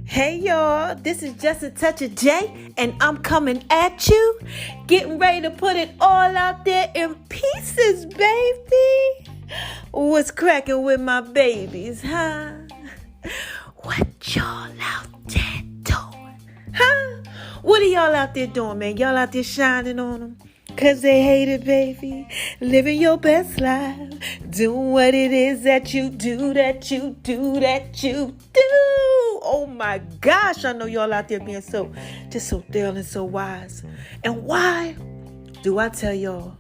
Hey y'all, this is Just a Touch of J, and I'm coming at you, getting ready to put it all out there in pieces, baby. What's cracking with my babies, huh? What y'all out there doing, huh? What are y'all out there doing, man? Y'all out there shining on them? Cause they hate it, baby. Living your best life. Doing what it is that you do, that you do, that you do. Oh my gosh, I know y'all out there being so thorough and so wise. And why do I tell y'all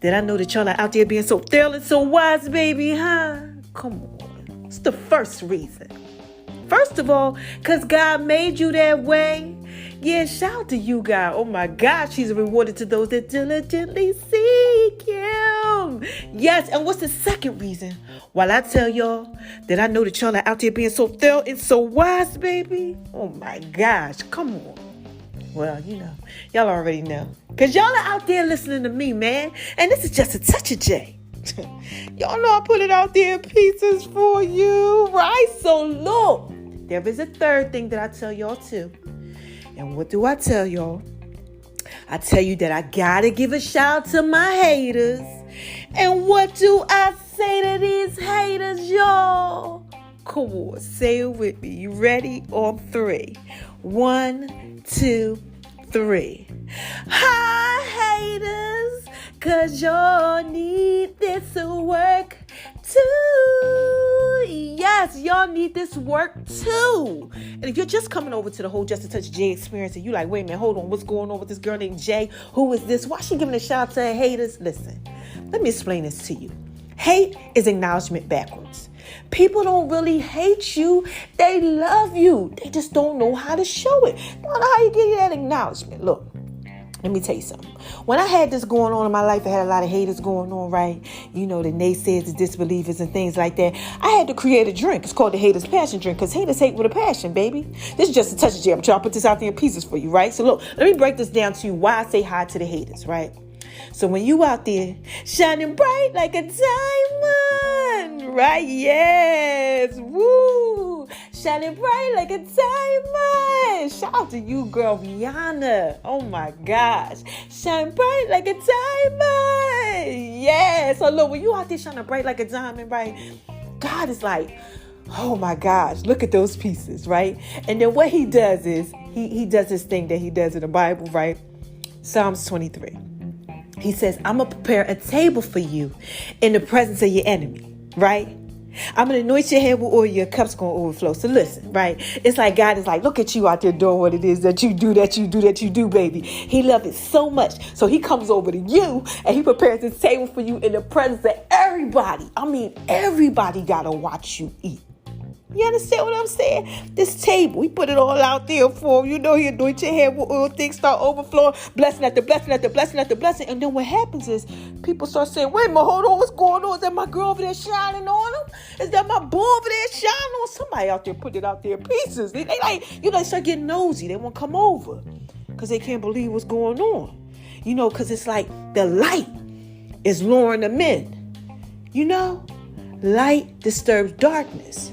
that I know that y'all are out there being so thorough and so wise, baby, huh? Come on. It's the first reason. First of all, because God made you that way. Yeah, shout out to you, God. Oh my gosh, he's rewarded to those that diligently seek him. Yes, and what's the second reason? While I tell y'all that I know that y'all are out there being so thorough and so wise, baby. Oh my gosh, come on. Well, you know, y'all already know. Because y'all are out there listening to me, man. And this is Just a Touch of J. Y'all know I put it out there in pieces for you, right? So look, there is a third thing that I tell y'all too. And what do I tell y'all? I tell you that I gotta give a shout out to my haters. And what do I say to these haters, y'all? Come on, say it with me. You ready? On 3. 1, 2, 3. Hi, haters, cause y'all need this work too. Yes, y'all need this work too. And if you're just coming over to the whole Just a Touch J experience and you like, wait a minute, hold on, what's going on with this girl named J? Who is this? Why is she giving a shout out to her haters? Listen, let me explain this to you. Hate is acknowledgement backwards. People don't really hate you. They love you. They just don't know how to show it. They don't know how you get that acknowledgement. Look, let me tell you something. When I had this going on in my life, I had a lot of haters going on, right? You know, the naysayers, the disbelievers and things like that. I had to create a drink. It's called the Haters Passion Drink because haters hate with a passion, baby. This is Just a Touch of J. I'm trying to put this out there in pieces for you, right? So look, let me break this down to you why I say hi to the haters, right? So when you out there shining bright like a diamond, right? Yes. Woo. Shining bright like a diamond. Shout out to you, girl, Rihanna. Oh my gosh. Shine bright like a diamond. Yes. So look, when you out there shining bright like a diamond, right? God is like, oh my gosh, look at those pieces, right? And then what he does is he does this thing that he does in the Bible, right? Psalms 23. He says, I'm going to prepare a table for you in the presence of your enemy, right? I'm going to anoint your head with oil, your cup's going to overflow. So listen, right? It's like God is like, look at you out there doing what it is that you do, baby. He loves it so much. So he comes over to you and he prepares this table for you in the presence of everybody. I mean, everybody got to watch you eat. You understand what I'm saying? This table, we put it all out there for him. You know, he anoint your head with oil, things start overflowing, blessing after blessing after blessing after blessing. And then what happens is people start saying, wait a minute, hold on, what's going on? Is that my girl over there shining on him? Is that my boy over there shining on? Somebody out there put it out there in pieces. They like, you know, they start getting nosy. They won't come over because they can't believe what's going on. You know, because it's like the light is luring them in. You know, light disturbs darkness.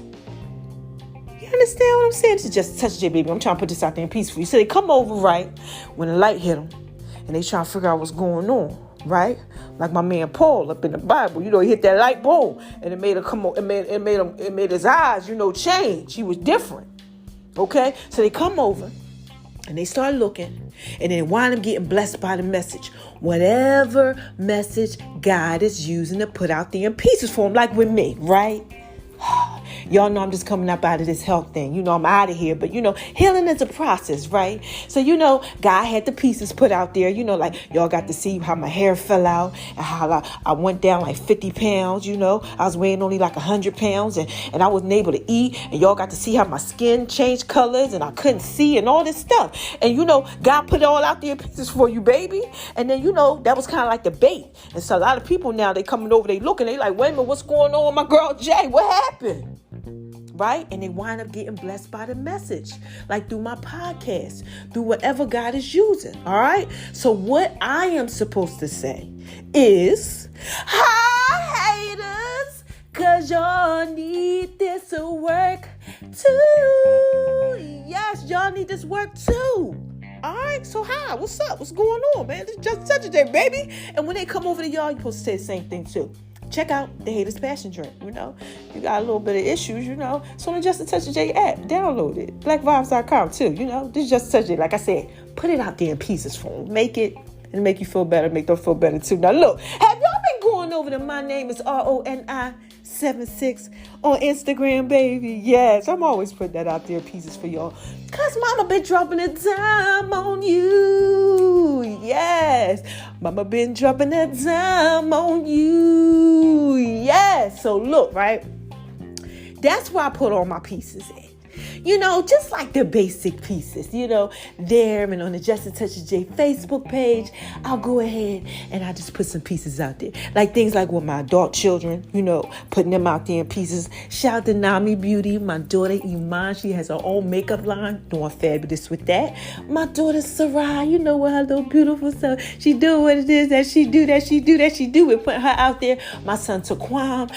Understand what I'm saying? This is Just a Touch of J, baby. I'm trying to put this out there in peace for you. So they come over, right, when the light hit them, and they trying to figure out what's going on, right? Like my man Paul up in the Bible, you know, he hit that light bulb, and it made him come on. It made his eyes, you know, change. He was different. Okay, so they come over, and they start looking, and then wind up getting blessed by the message, whatever message God is using to put out there in pieces for him, like with me, right? Y'all know I'm just coming up out of this health thing. You know, I'm out of here. But, you know, healing is a process, right? So, you know, God had the pieces put out there. You know, like y'all got to see how my hair fell out and how I went down like 50 pounds, you know. I was weighing only like 100 pounds and I wasn't able to eat. And y'all got to see how my skin changed colors and I couldn't see and all this stuff. And, you know, God put it all out there in pieces for you, baby. And then, you know, that was kind of like the bait. And so a lot of people now, they coming over, they looking, they like, wait a minute, what's going on with my girl Jay? What happened? Right? And they wind up getting blessed by the message, like through my podcast, through whatever God is using. All right. So what I am supposed to say is, hi haters, cause y'all need too. Yes, y'all need this work too. All right, so hi, what's up? What's going on, man? This is Just Touch a Day, baby. And when they come over to y'all, you're supposed to say the same thing too. Check out the Haters Passion Drink, you got a little bit of issues, it's on the Just a Touch of J app. Download it. BlackVibes.com too, This is Just a Touch of J. Like I said, put it out there in pieces for them. Make it and make you feel better. Make them feel better too. Now look, have y'all been going over to My Name is RONI76 on Instagram, baby? Yes, I'm always putting that out there in pieces for y'all. Cause mama been dropping a dime on you. Yes. Mama been dropping a dime on you. Yes. So look, right? That's where I put all my pieces in. Just like the basic pieces, there and on the Just a Touch of J Facebook page, I'll go ahead and I just put some pieces out there. Like things like with my adult children, putting them out there in pieces. Shout out to Nami Beauty, my daughter Iman. She has her own makeup line, doing fabulous with that. My daughter Sarai, with her little beautiful self. She do what it is that she do. We're putting her out there. My son Taquam,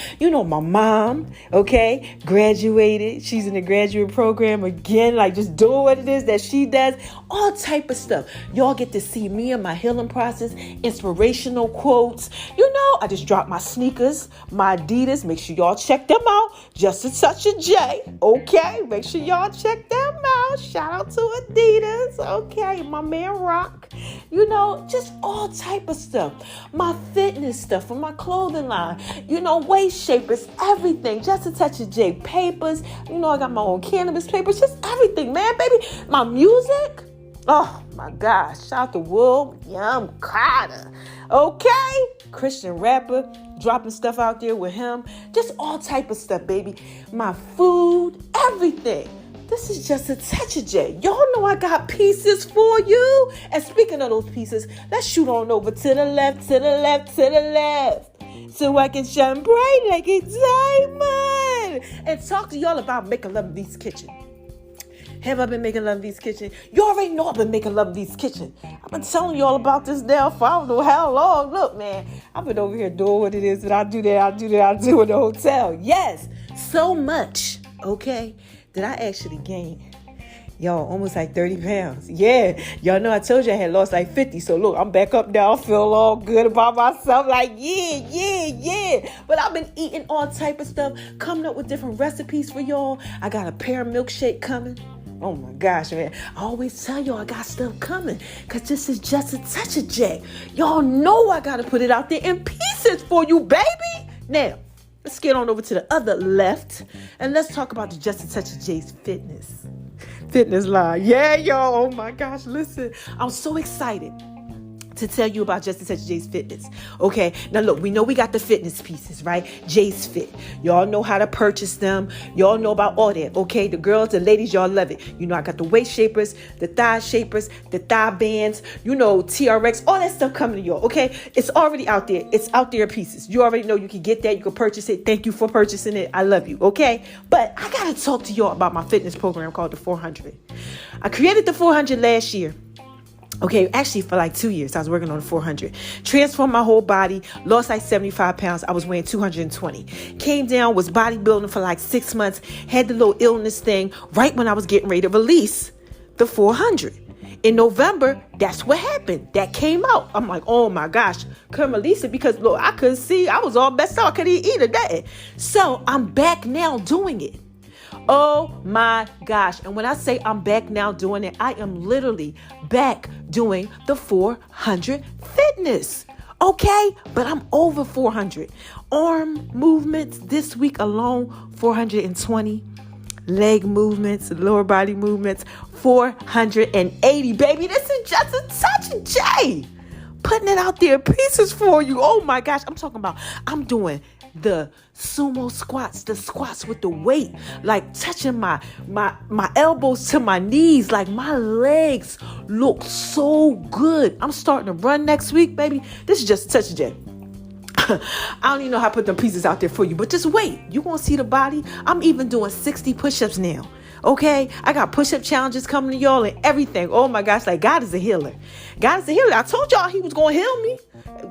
my mom, okay, graduated. She's in the graduate program again, like just doing what it is that she does, all type of stuff. Y'all get to see me and my healing process, inspirational quotes. I just dropped my sneakers, my Adidas. Make sure y'all check them out. Just a Touch of J, okay? Make sure y'all check them out. Shout out to Adidas, okay? My man Rock, just all type of stuff. My fitness stuff from my clothing line, waist shapers, everything. Just a Touch of J papers. I got my own cannabis papers, just everything, man, baby. My music, oh my gosh, shout out to William Carter, okay? Christian rapper, dropping stuff out there with him, just all type of stuff, baby. My food, everything. This is Just a Touch of J. Y'all know I got pieces for you. And speaking of those pieces, let's shoot on over to the left, so I can shine bright like a diamond and talk to y'all about Making Love in V's Kitchen. Have I been making love in V's Kitchen? You already know I've been making love in V's Kitchen. I've been telling y'all about this now for I don't know how long. Look, man, I've been over here doing what it is that I do in the hotel. Yes, so much, okay, that I actually gained. Y'all, almost like 30 pounds. Yeah, y'all know I told you I had lost like 50. So look, I'm back up now. I feel all good about myself. Like, yeah. But I've been eating all type of stuff, coming up with different recipes for y'all. I got a pear milkshake coming. Oh my gosh, man. I always tell y'all I got stuff coming because this is Just a Touch of J. Y'all know I got to put it out there in pieces for you, baby. Now, let's get on over to the other left and let's talk about the Just a Touch of J's fitness line. Yeah, y'all. Oh my gosh. Listen, I'm so excited to tell you about Just a Touch of J's Fitness. Okay, now look, we know we got the fitness pieces, right? J's Fit. Y'all know how to purchase them. Y'all know about all that, okay? The girls, the ladies, y'all love it. I got the waist shapers, the thigh shapers, the thigh bands, TRX, all that stuff coming to y'all, okay? It's already out there. It's out there in pieces. You already know you can get that. You can purchase it. Thank you for purchasing it. I love you, okay? But I got to talk to y'all about my fitness program called the 400. I created the 400 last year. Okay, actually for like 2 years, I was working on the 400. Transformed my whole body, lost like 75 pounds. I was weighing 220. Came down, was bodybuilding for like 6 months, had the little illness thing right when I was getting ready to release the 400. In November, that's what happened. That came out. I'm like, oh my gosh, couldn't release it because look, I couldn't see. I was all messed up. I couldn't eat or nothing. So I'm back now doing it. Oh my gosh. And when I say I'm back now doing it, I am literally back doing the 400 fitness. Okay, but I'm over 400. Arm movements this week alone, 420. Leg movements, lower body movements, 480. Baby, this is Just a Touch of J. Putting it out there, pieces for you. Oh my gosh, I'm doing the sumo squats, the squats with the weight, like touching my elbows to my knees, like my legs look so good. I'm starting to run next week, baby. This is Just a Touch of J. I don't even know how to put them pieces out there for you, but just wait. You won't see the body. I'm even doing 60 push-ups now. Okay, I got push-up challenges coming to y'all and everything. Oh my gosh, like God is a healer. God is a healer. I told y'all he was going to heal me.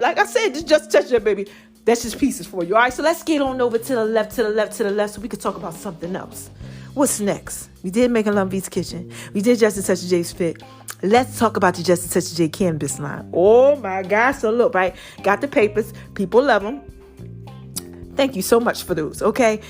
Like I said, just touch it, baby. That's just pieces for you. All right, so let's get on over to the left so we can talk about something else. What's next? We did Making Love in V's Kitchen. We did Just a Touch of J's Fit. Let's talk about the Just a Touch of J cannabis line. Oh my gosh. So look, right? Got the papers. People love them. Thank you so much for those. Okay.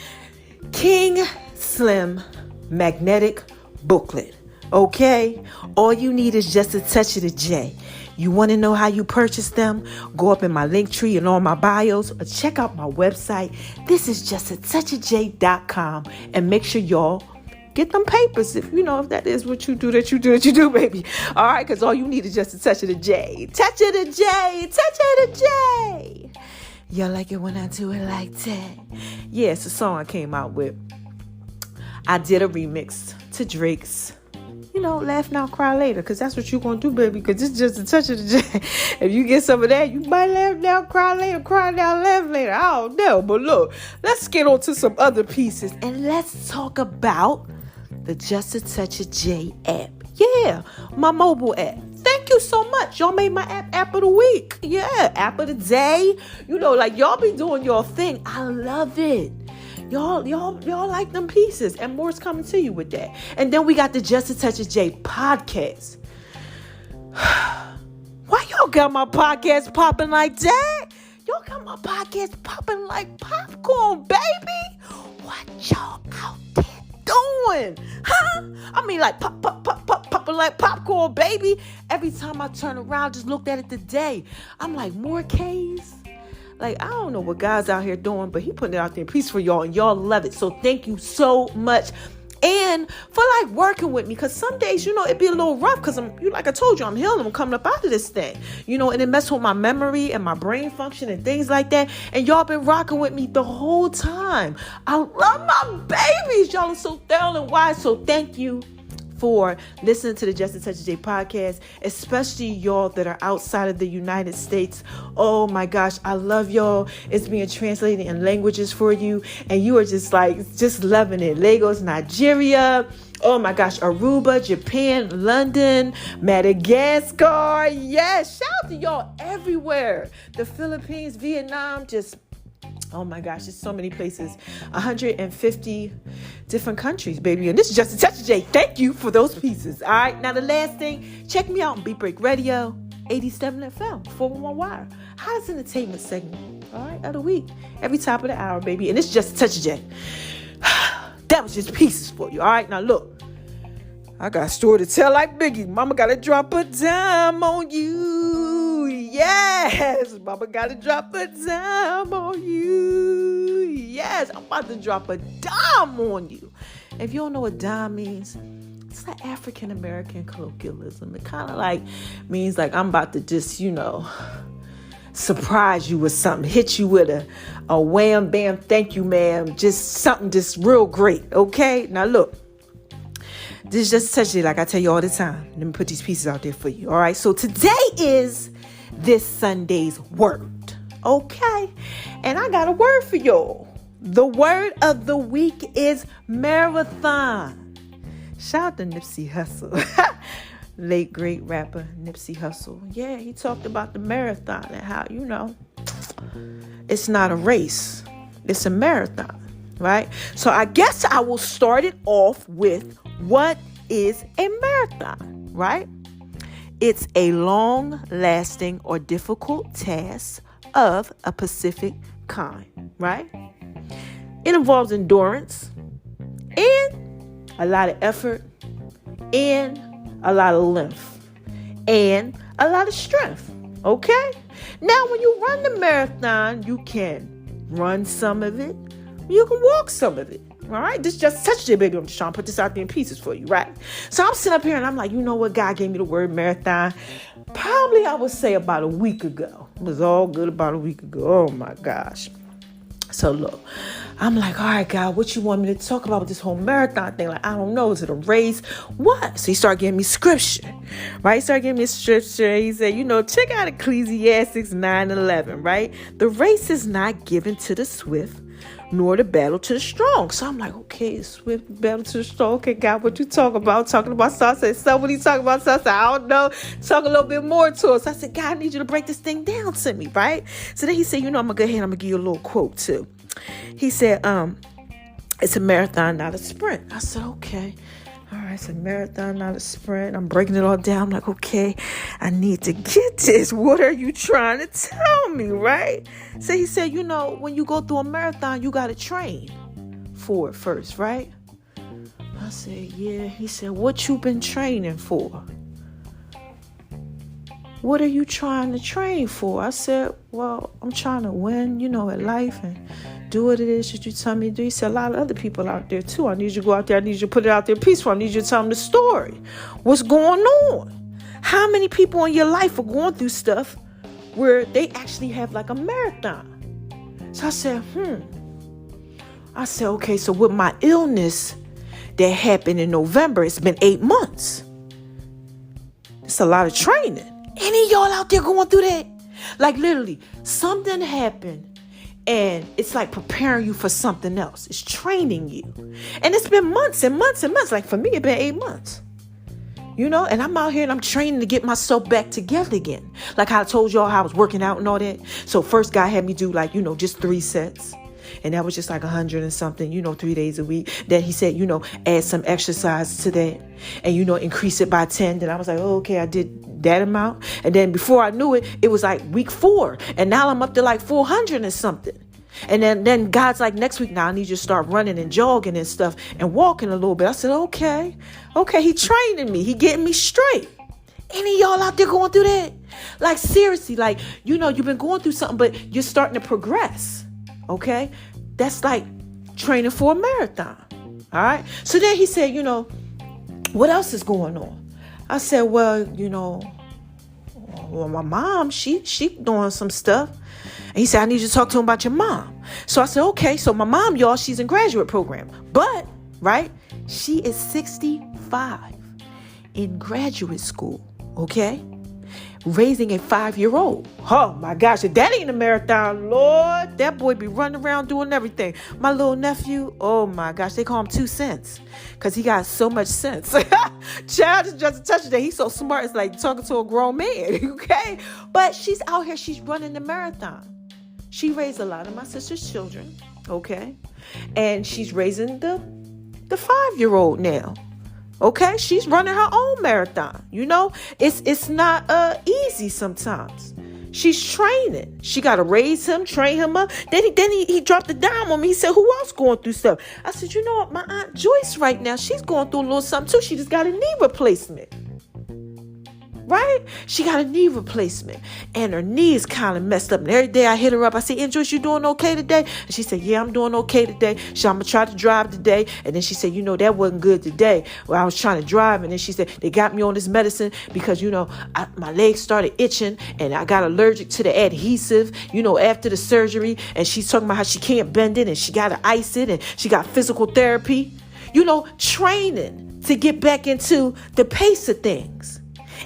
King Slim magnetic booklet. Okay. All you need is just a touch of the J. You want to know how you purchase them? Go up in my link tree and all my bios or check out my website. This is justatouchofj.com, and make sure y'all get them papers if that is what you do, baby. All right, because all you need is just a touch of the J. Touch of the J. Touch of the J. Y'all like it when I do it like that? Yeah, it's a song I came out with. I did a remix to Drake's, laugh now, cry later, because that's what you're going to do, baby, because it's just a touch of the J. If you get some of that, you might laugh now, cry later, cry now, laugh later. I don't know, but look, let's get on to some other pieces, and let's talk about the Just a Touch of J app. Yeah, my mobile app. Thank you so much. Y'all made my app of the week. Yeah, app of the day. Y'all be doing your thing. I love it. Y'all like them pieces, and more's coming to you with that. And then we got the Just a Touch of J podcast. Why y'all got my podcast popping like that? Y'all got my podcast popping like popcorn, baby. What y'all out there doing? Huh? I mean, like popping like popcorn, baby. Every time I turn around, just looked at it today. I'm like, more K's? Like, I don't know what God's out here doing, but he putting it out there in peace for y'all, and y'all love it. So thank you so much. And for working with me, because some days, it be a little rough, because like I told you, I'm healing, I'm coming up out of this thing, and it messed with my memory and my brain function and things like that. And y'all been rocking with me the whole time. I love my babies. Y'all are so thorough and wise. So thank you for listening to the Just a Touch of J podcast, especially y'all that are outside of the United States. Oh my gosh, I love y'all. It's being translated in languages for you, and you are just loving it. Lagos, Nigeria. Oh my gosh, Aruba, Japan, London, Madagascar. Yes, shout out to y'all everywhere. The Philippines, Vietnam, oh my gosh, there's so many places. 150 different countries, baby. And this is Just a Touch of J. Thank you for those pieces. All right. Now, the last thing, check me out on Beat Break Radio, 87 FM, 411 Wire. Hottest entertainment segment, all right, of the week. Every top of the hour, baby. And it's Just a Touch of J. That was just pieces for you. All right. Now, look, I got a story to tell like Biggie. Mama got to drop a dime on you. Yes, mama gotta drop a dime on you. Yes, I'm about to drop a dime on you. If you don't know what dime means, it's like African American colloquialism. It kind of means I'm about to just, surprise you with something, hit you with a wham, bam, thank you, ma'am. Just something just real great, okay? Now look, this is Just a Touch of J, like I tell you all the time. Let me put these pieces out there for you, all right? So today is this Sunday's word, okay? And I got a word for y'all. The word of the week is marathon. Shout out to Nipsey Hussle. Late great rapper Nipsey Hussle. Yeah, he talked about the marathon and how, it's not a race. It's a marathon, right? So I guess I will start it off with, what is a marathon, right? It's a long-lasting or difficult task of a specific kind, right? It involves endurance and a lot of effort and a lot of length and a lot of strength, okay? Now, when you run the marathon, you can run some of it, you can walk some of it. All right, this just touched it, baby. I'm just trying to put this out there in pieces for you, right? So I'm sitting up here and I'm like, what? God gave me the word marathon. Probably I would say about a week ago. It was all good about a week ago. Oh my gosh. So look, I'm like, all right, God, what you want me to talk about with this whole marathon thing? I don't know. Is it a race? What? So he started giving me scripture, right? He started giving me scripture. He said, check out Ecclesiastes 9:11, right? The race is not given to the swift, nor the battle to the strong. So I'm like, okay, swift battle to the strong. Okay, God, what you talking about? Talking about salsa. Somebody talking about salsa. I don't know. Talk a little bit more to us. I said, God, I need you to break this thing down to me, right? So then he said, I'm going to go ahead and I'm going to give you a little quote too. He said, It's a marathon, not a sprint. I said, okay. All right, it's a marathon, not a sprint. I'm breaking it all down. I'm like, okay, I need to get this. What are you trying to tell me, right? So he said, when you go through a marathon, you got to train for it first, right? I said, yeah. He said, what you been training for? What are you trying to train for? I said, well, I'm trying to win, at life and do what it is that you tell me to do. He said, a lot of other people out there too. I need you to go out there. I need you to put it out there peaceful. I need you to tell them the story. What's going on? How many people in your life are going through stuff where they actually have like a marathon? So I said, I said, okay, so with my illness that happened in November, it's been 8 months. It's a lot of training. Any of y'all out there going through that? Like literally, something happened and it's like preparing you for something else. It's training you. And it's been months and months and months. Like for me, it's been 8 months. And I'm out here and I'm training to get myself back together again. Like how I told y'all how I was working out and all that. So first guy had me do like, just 3 sets. And that was just like 100 and something, 3 days a week. Then he said, add some exercise to that and, increase it by 10. Then I was like, oh, okay, I did that amount. And then before I knew it, it was like week 4. And now I'm up to like 400 and something. And then God's like, next week now I need you to start running and jogging and stuff and walking a little bit. I said, okay, he training me. He getting me straight. Any of y'all out there going through that? Like seriously, like, you've been going through something, but you're starting to progress. Okay. That's like training for a marathon. All right. So then he said, what else is going on? I said, well, my mom, she doing some stuff. And he said, I need you to talk to him about your mom. So I said, okay. So my mom, y'all, she's in graduate program, but right. She is 65 in graduate school. Okay. Raising a 5-year-old. Oh my gosh, if that ain't a marathon, Lord, that boy be running around doing everything. My little nephew, oh my gosh, they call him 2 cents because he got so much sense. Child is just a touch that. He's so smart. It's like talking to a grown man. Okay. But she's out here. She's running the marathon. She raised a lot of my sister's children. Okay. And she's raising the 5-year-old now. Okay, she's running her own marathon. It's not easy sometimes. She's training. She got to raise him, train him up. Then he dropped the dime on me. He said, who else going through stuff? I said, you know what? My Aunt Joyce right now, she's going through a little something too. She just got a knee replacement. Right? She got a knee replacement and her knee is kind of messed up. And every day I hit her up. I say, Joyce, you doing okay today? And she said, yeah, I'm doing okay today. She said, I'm going to try to drive today. And then she said, that wasn't good today. Well, I was trying to drive. And then she said, they got me on this medicine because, my legs started itching and I got allergic to the adhesive, after the surgery. And she's talking about how she can't bend it and she got to ice it and she got physical therapy, training to get back into the pace of things.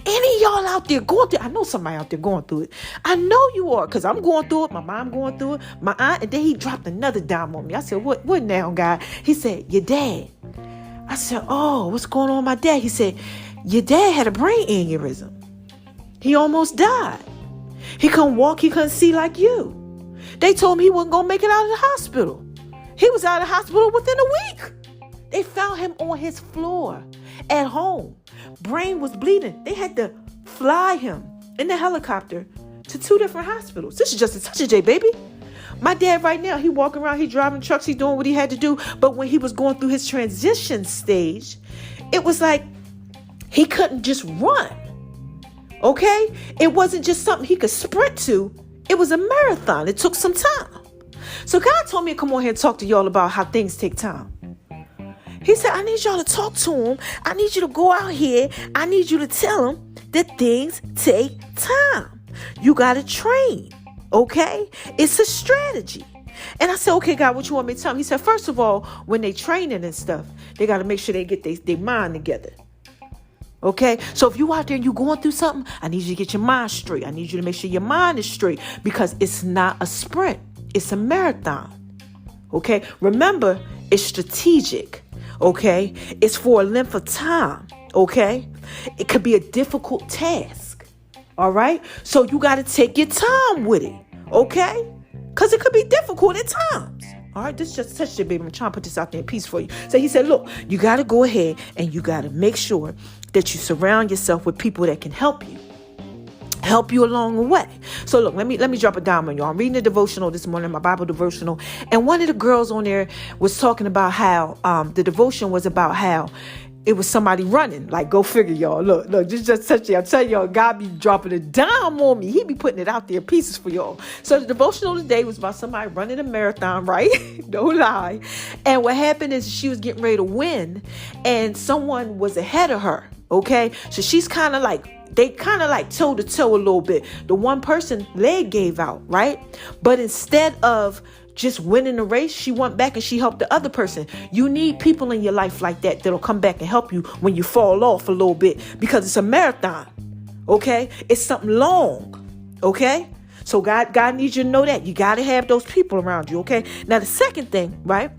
Any of y'all out there going through, I know somebody out there going through it. I know you are, because I'm going through it. My mom going through it. My aunt, and then he dropped another dime on me. I said, what now, guy? He said, your dad. I said, oh, what's going on with my dad? He said, your dad had a brain aneurysm. He almost died. He couldn't walk. He couldn't see like you. They told him he wasn't going to make it out of the hospital. He was out of the hospital within a week. They found him on his floor at home. Brain was bleeding. They had to fly him in the helicopter to 2 different hospitals. This is just a touch of J, baby. My dad right now, he walking around, he driving trucks, he doing what he had to do. But when he was going through his transition stage, it was like he couldn't just run. Okay? It wasn't just something he could sprint to. It was a marathon. It took some time. So God told me to come on here and talk to y'all about how things take time. He said, I need y'all to talk to him. I need you to go out here. I need you to tell him that things take time. You got to train. Okay? It's a strategy. And I said, okay, God, what you want me to tell him? He said, first of all, when they training and stuff, they got to make sure they get their mind together. Okay? So if you out there and you going through something, I need you to get your mind straight. I need you to make sure your mind is straight because it's not a sprint. It's a marathon. Okay? Remember, it's strategic. Okay? It's for a length of time. Okay? It could be a difficult task. All right? So you got to take your time with it. Okay? Because it could be difficult at times. All right, this is just touch it, baby. I'm trying to put this out there in peace for you. So he said, look, you got to go ahead and you got to make sure that you surround yourself with people that can help you along the way. So look, let me drop a dime on y'all. I'm reading a devotional this morning, my Bible devotional, and one of the girls on there was talking about how the devotion was about how it was somebody running. Like, go figure, y'all. Look, this just touch it. I'm telling y'all, God be dropping a dime on me. He be putting it out there pieces for y'all. So the devotional today was about somebody running a marathon, right? No lie. And what happened is she was getting ready to win, and someone was ahead of her. Okay, so she's kind of like, they kind of like toe to toe a little bit. The one person leg gave out, right? But instead of just winning the race, she went back and she helped the other person. You need people in your life like that that'll come back and help you when you fall off a little bit, because it's a marathon. Okay, it's something long. Okay, so God needs you to know that you got to have those people around you. Okay, now the second thing, right?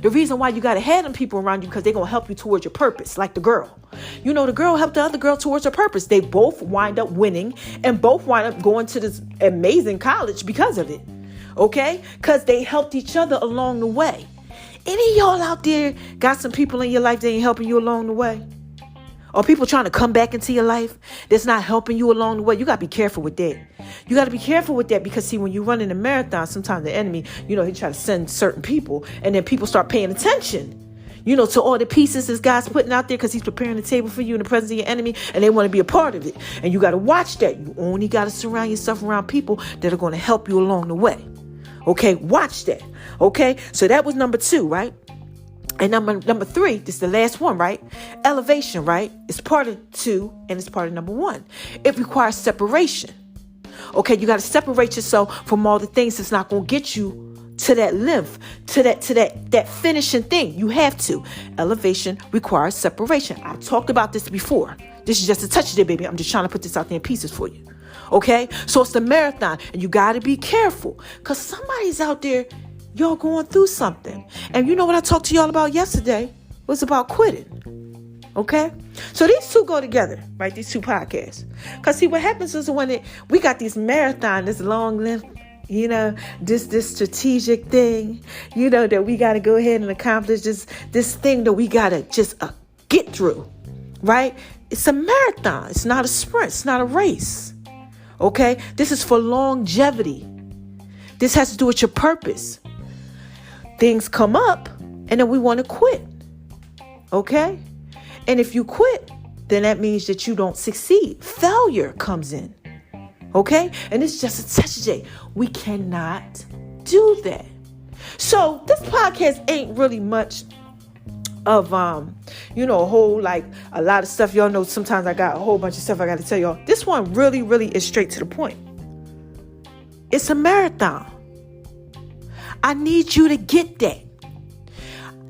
The reason why you got to have them people around you, because they're going to help you towards your purpose. Like the girl, you know, the girl helped the other girl towards her purpose. They both wind up winning and both wind up going to this amazing college because of it. Okay, because they helped each other along the way. Any of y'all out there got some people in your life that ain't helping you along the way? Or people trying to come back into your life that's not helping you along the way? You got to be careful with that. You got to be careful with that, because see, when you run in a marathon, sometimes the enemy, you know, he try to send certain people, and then people start paying attention, you know, to all the pieces this guy's putting out there, because he's preparing the table for you in the presence of your enemy, and they want to be a part of it. And you got to watch that. You only got to surround yourself around people that are going to help you along the way. Okay, watch that. Okay, so that was number 2, right? And number 3, this is the last one, right? Elevation, right? It's part of 2 and it's part of number 1. It requires separation. Okay, you got to separate yourself from all the things that's not going to get you to that length, to that finishing thing. You have to. Elevation requires separation. I talked about this before. This is just a touch there, baby. I'm just trying to put this out there in pieces for you. Okay, so it's the marathon, and you got to be careful, because somebody's out there, y'all going through something. And you know what I talked to y'all about yesterday was about quitting. Okay, so these two go together, right? These two podcasts. Because see, what happens is when we got these marathon, this long length, you know, this strategic thing, you know, that we got to go ahead and accomplish this thing that we got to just get through, right? It's a marathon. It's not a sprint. It's not a race. Okay, this is for longevity. This has to do with your purpose. Things come up and then we want to quit. Okay, and if you quit, then that means that you don't succeed. Failure comes in. Okay, and it's just a touch day. We cannot do that. So this podcast ain't really much of you know, a lot of stuff. Y'all know sometimes I got a whole bunch of stuff I got to tell y'all. This one really is straight to the point. It's a marathon. I need you to get that.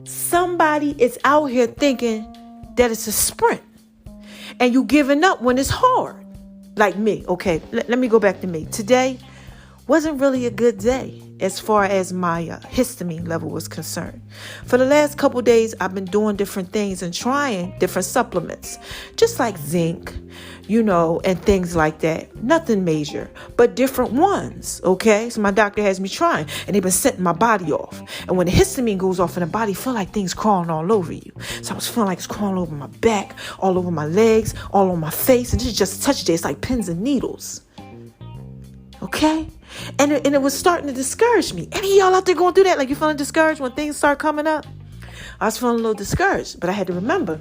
Somebody is out here thinking that it's a sprint, and you giving up when it's hard. Like me. Okay, let me go back to me. Today wasn't really a good day as far as my histamine level was concerned. For the last couple days, I've been doing different things and trying different supplements, just like zinc, you know, and things like that. Nothing major, but different ones. Okay, so my doctor has me trying, and they've been setting my body off. And when the histamine goes off in the body, feel like things crawling all over you. So I was feeling like it's crawling over my back, all over my legs, all on my face, and this is just a touch day. It's like pins and needles. Okay, and it was starting to discourage me. Any of y'all out there going through that? Like, you feeling discouraged when things start coming up? I was feeling a little discouraged, but I had to remember,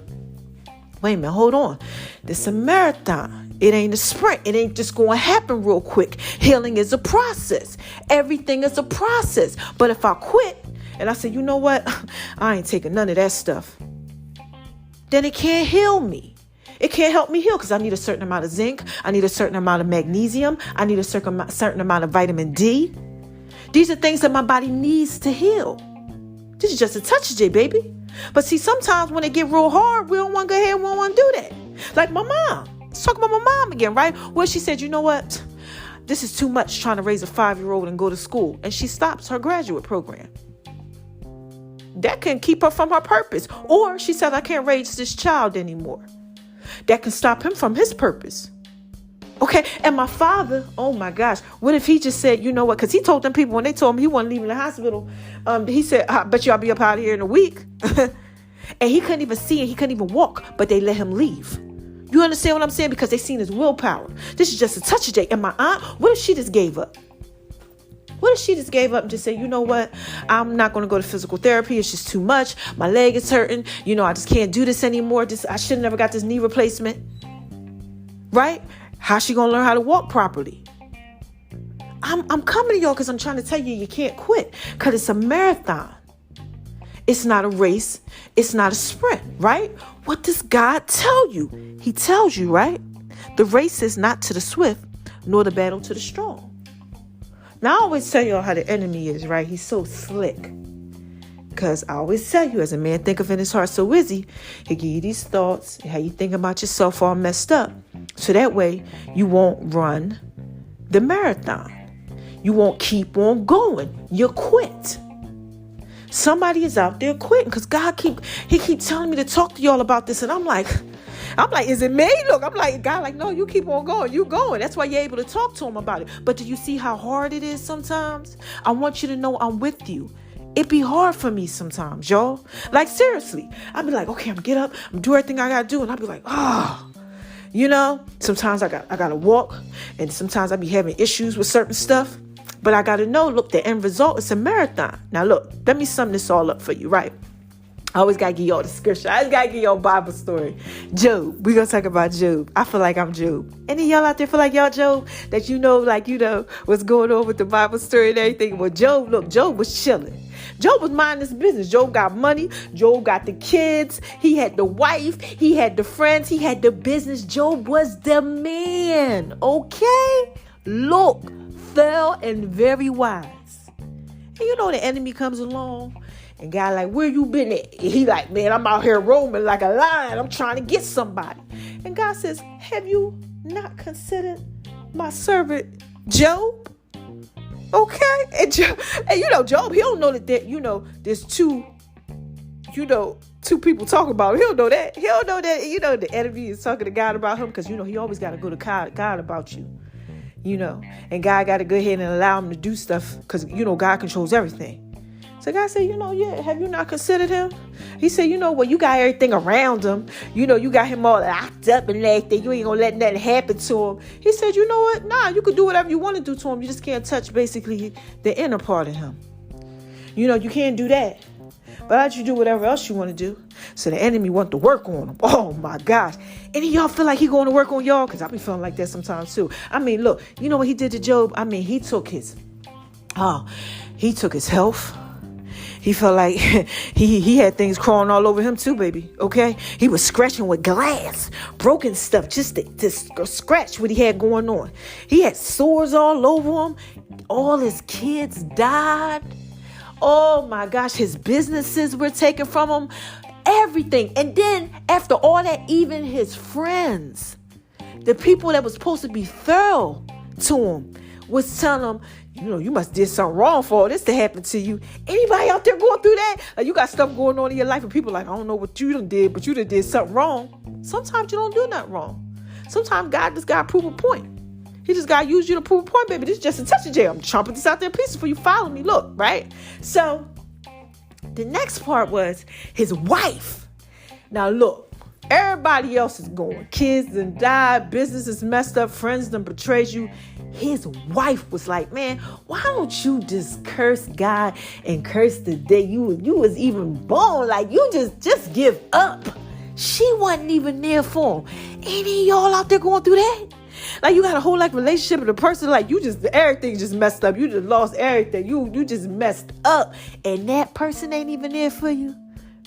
wait a minute, hold on. This is a marathon. It ain't a sprint. It ain't just going to happen real quick. Healing is a process. Everything is a process. But if I quit and I say, you know what? I ain't taking none of that stuff, then it can't heal me. It can't help me heal, because I need a certain amount of zinc. I need a certain amount of magnesium. I need a certain amount of vitamin D. These are things that my body needs to heal. This is just a touch, J, baby. But see, sometimes when it get real hard, we don't want to go ahead and we don't want to do that. Like my mom. Let's talk about my mom again, right? Well, she said, you know what? This is too much trying to raise a 5-year-old and go to school. And she stops her graduate program. That can keep her from her purpose. Or she said, I can't raise this child anymore. That can stop him from his purpose. Okay. And my father, oh my gosh, what if he just said, you know what? Because he told them people when they told him he wasn't leaving the hospital, he said, I bet you I'll be up out of here in a week. And he couldn't even see and he couldn't even walk, but they let him leave. You understand what I'm saying? Because they seen his willpower. This is just a touch a day. And my aunt, what if she just gave up? What if she just gave up and just said, you know what? I'm not going to go to physical therapy. It's just too much. My leg is hurting. You know, I just can't do this anymore. I should have never got this knee replacement. Right? How's she going to learn how to walk properly? I'm coming to y'all because I'm trying to tell you, you can't quit because it's a marathon. It's not a race. It's not a sprint, right? What does God tell you? He tells you, right? The race is not to the swift, nor the battle to the strong. Now, I always tell y'all how the enemy is, right? He's so slick. Because I always tell you, as a man thinketh in his heart, so is he. He'll give you these thoughts, how you think about yourself all messed up. So that way, you won't run the marathon. You won't keep on going. You'll quit. Somebody is out there quitting because God keep telling me to talk to y'all about this. And I'm like, is it me? Look, I'm like, God, like, no, you keep on going. You going. That's why you're able to talk to him about it. But do you see how hard it is sometimes? I want you to know I'm with you. It be hard for me sometimes, y'all. Like, seriously. I'll be like, okay, I'm get up. I'm do everything I got to do. And I'll be like, you know, sometimes I got to walk. And sometimes I be having issues with certain stuff. But I got to know, look, the end result is a marathon. Now, look, let me sum this all up for you, right? I always got to give y'all the scripture. I always got to give y'all a Bible story. Job. We're going to talk about Job. I feel like I'm Job. Any of y'all out there feel like y'all Job? That you know, like, you know, what's going on with the Bible story and everything. Well, Job was chilling. Job was minding his business. Job got money. Job got the kids. He had the wife. He had the friends. He had the business. Job was the man. Okay? Look, fell and very wise. And you know the enemy comes along and God like, where you been at? And he like, man, I'm out here roaming like a lion. I'm trying to get somebody. And God says, have you not considered my servant Job? Okay. And you know, Job, he don't know that you know, there's two people talking about him. He don't know that. He don't know that, you know, the enemy is talking to God about him because, you know, he always got to go to God about you. You know, and God got to go ahead and allow him to do stuff because, you know, God controls everything. So God said, you know, yeah, have you not considered him? He said, you know, well, you got everything around him. You know, you got him all locked up and everything. You ain't going to let nothing happen to him. He said, you know what? Nah, you could do whatever you want to do to him. You just can't touch basically the inner part of him. You know, you can't do that. But I'll let you do whatever else you want to do. So the enemy want to work on him. Oh my gosh. Any of y'all feel like he going to work on y'all? Because I be feeling like that sometimes too. I mean, look, you know what he did to Job? I mean, he took his health. He felt like he had things crawling all over him too, baby. Okay. He was scratching with glass, broken stuff, just to scratch what he had going on. He had sores all over him. All his kids died. Oh my gosh, his businesses were taken from him, everything. And then after all that, even his friends, the people that was supposed to be thorough to him, was telling him, you know, you must did something wrong for all this to happen to you. Anybody out there going through that? Like, you got stuff going on in your life and people like, I don't know what you done did, but you done did something wrong. Sometimes you don't do nothing wrong. Sometimes God just got to prove a point. He just got to use you to prove a point, baby. This is just a touch of jail. I'm chomping this out there in pieces for you. Follow me. Look, right? So the next part was his wife. Now, look, everybody else is going. Kids done died. Business is messed up. Friends done betrayed you. His wife was like, man, why don't you just curse God and curse the day you was even born? Like, you just give up. She wasn't even there for him. Any of y'all out there going through that? Like, you got a whole like relationship with a person, like everything just messed up. You just lost everything. You just messed up. And that person ain't even there for you.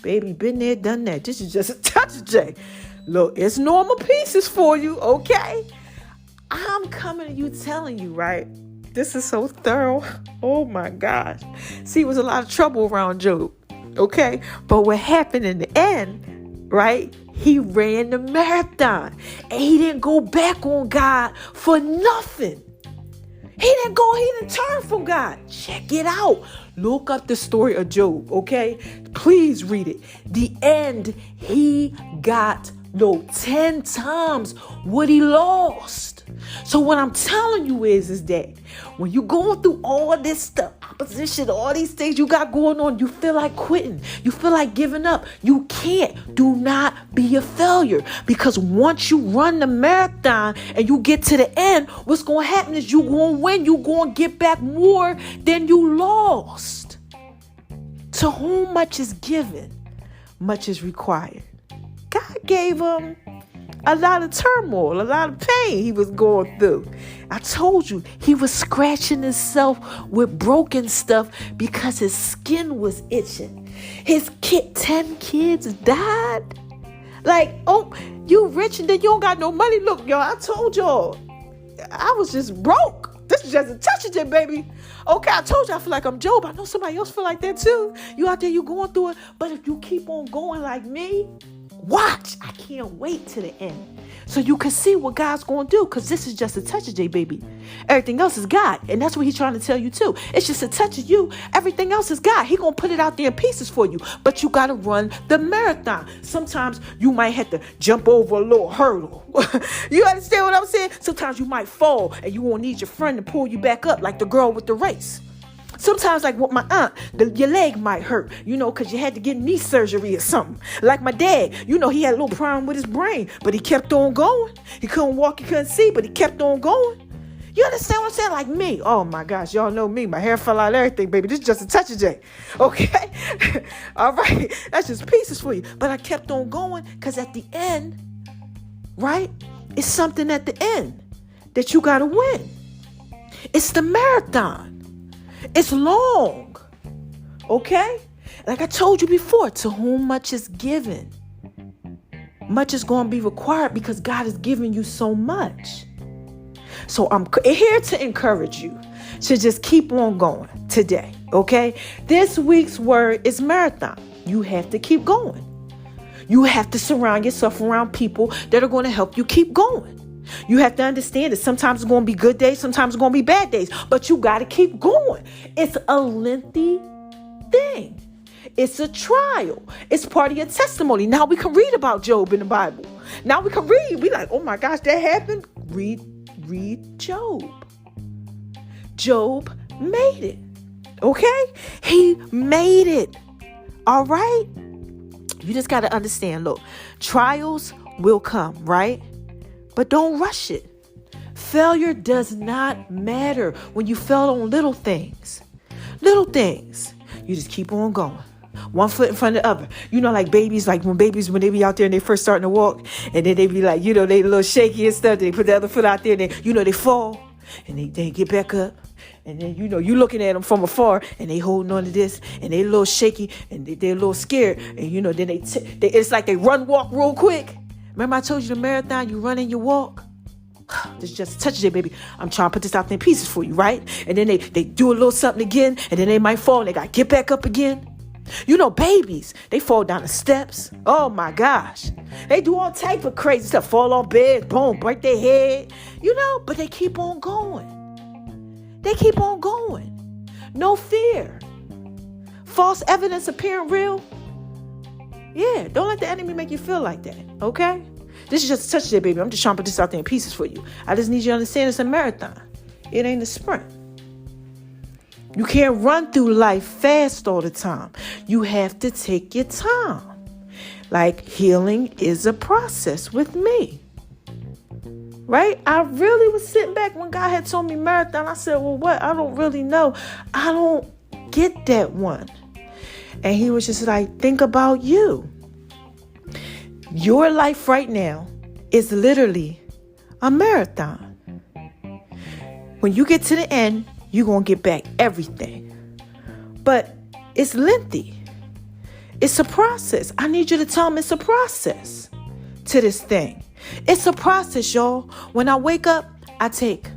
Baby, been there, done that. This is just a touch of J. Look, it's normal pieces for you, okay? I'm coming to you telling you, right? This is so thorough. Oh my gosh. See, it was a lot of trouble around Job, okay? But what happened in the end, right? He ran the marathon and he didn't go back on God for nothing. He didn't turn from God. Check it out. Look up the story of Job, okay? Please read it. The end, he got No, 10 times what he lost. So what I'm telling you is that when you're going through all this stuff, opposition, all these things you got going on, you feel like quitting. You feel like giving up. You can't. Do not be a failure. Because once you run the marathon and you get to the end, what's going to happen is you're going to win. You're going to get back more than you lost. To whom much is given, much is required. God gave him a lot of turmoil, a lot of pain he was going through. I told you, he was scratching himself with broken stuff because his skin was itching. His 10 kids died. Like, oh, you rich and then you don't got no money. Look, y'all, I told y'all, I was just broke. This is just a touch of it, baby. Okay, I told you I feel like I'm Job. I know somebody else feel like that too. You out there, you going through it. But if you keep on going like me, watch. I can't wait to the end. So you can see what God's going to do. Because this is just a touch of J, baby. Everything else is God. And that's what he's trying to tell you too. It's just a touch of you. Everything else is God. He going to put it out there in pieces for you. But you got to run the marathon. Sometimes you might have to jump over a little hurdle. You understand what I'm saying? Sometimes you might fall and you won't need your friend to pull you back up like the girl with the race. Sometimes, like with my aunt, your leg might hurt, because you had to get knee surgery or something. Like my dad, he had a little problem with his brain, but he kept on going. He couldn't walk, he couldn't see, but he kept on going. You understand what I'm saying? Like me. Oh, my gosh. Y'all know me. My hair fell out, everything, baby. This is just a touch of J. Okay? All right? That's just pieces for you. But I kept on going because at the end, right, it's something at the end that you got to win. It's the marathon. It's long, okay? Like I told you before, to whom much is given, much is going to be required because God has given you so much. So I'm here to encourage you to just keep on going today, okay? This week's word is marathon. You have to keep going. You have to surround yourself around people that are going to help you keep going. You have to understand that sometimes it's going to be good days, sometimes it's going to be bad days, but you got to keep going. It's a lengthy thing. It's a trial. It's part of your testimony. Now we can read about Job in the Bible. Now we can read. We like, oh my gosh, that happened. Read Job. Job made it. Okay? He made it. All right? You just got to understand, look, trials will come, right? But don't rush it. Failure does not matter when you fail on little things. Little things. You just keep on going. One foot in front of the other. Like babies, like when they be out there and they first starting to walk, and then they be like, they a little shaky and stuff. They put the other foot out there and they fall and they get back up. And then, you looking at them from afar and they holding on to this and they a little shaky and they're a little scared. And, then it's like they walk real quick. Remember I told you the marathon, you run and you walk? This is just a touch of it, baby. I'm trying to put this out there in pieces for you, right? And then they do a little something again, and then they might fall, and they got to get back up again. Babies, they fall down the steps. Oh, my gosh. They do all type of crazy stuff. Fall off beds, boom, break their head. But they keep on going. They keep on going. No fear. False evidence appearing real. Yeah, don't let the enemy make you feel like that, okay? This is just a touch of it, baby. I'm just trying to put this out there in pieces for you. I just need you to understand it's a marathon. It ain't a sprint. You can't run through life fast all the time. You have to take your time. Like healing is a process with me. Right? I really was sitting back when God had told me marathon. I said, well, what? I don't really know. I don't get that one. And he was just like, think about you. Your life right now is literally a marathon. When you get to the end, you're going to get back everything. But it's lengthy. It's a process. I need you to tell them it's a process to this thing. It's a process, y'all. When I wake up, I take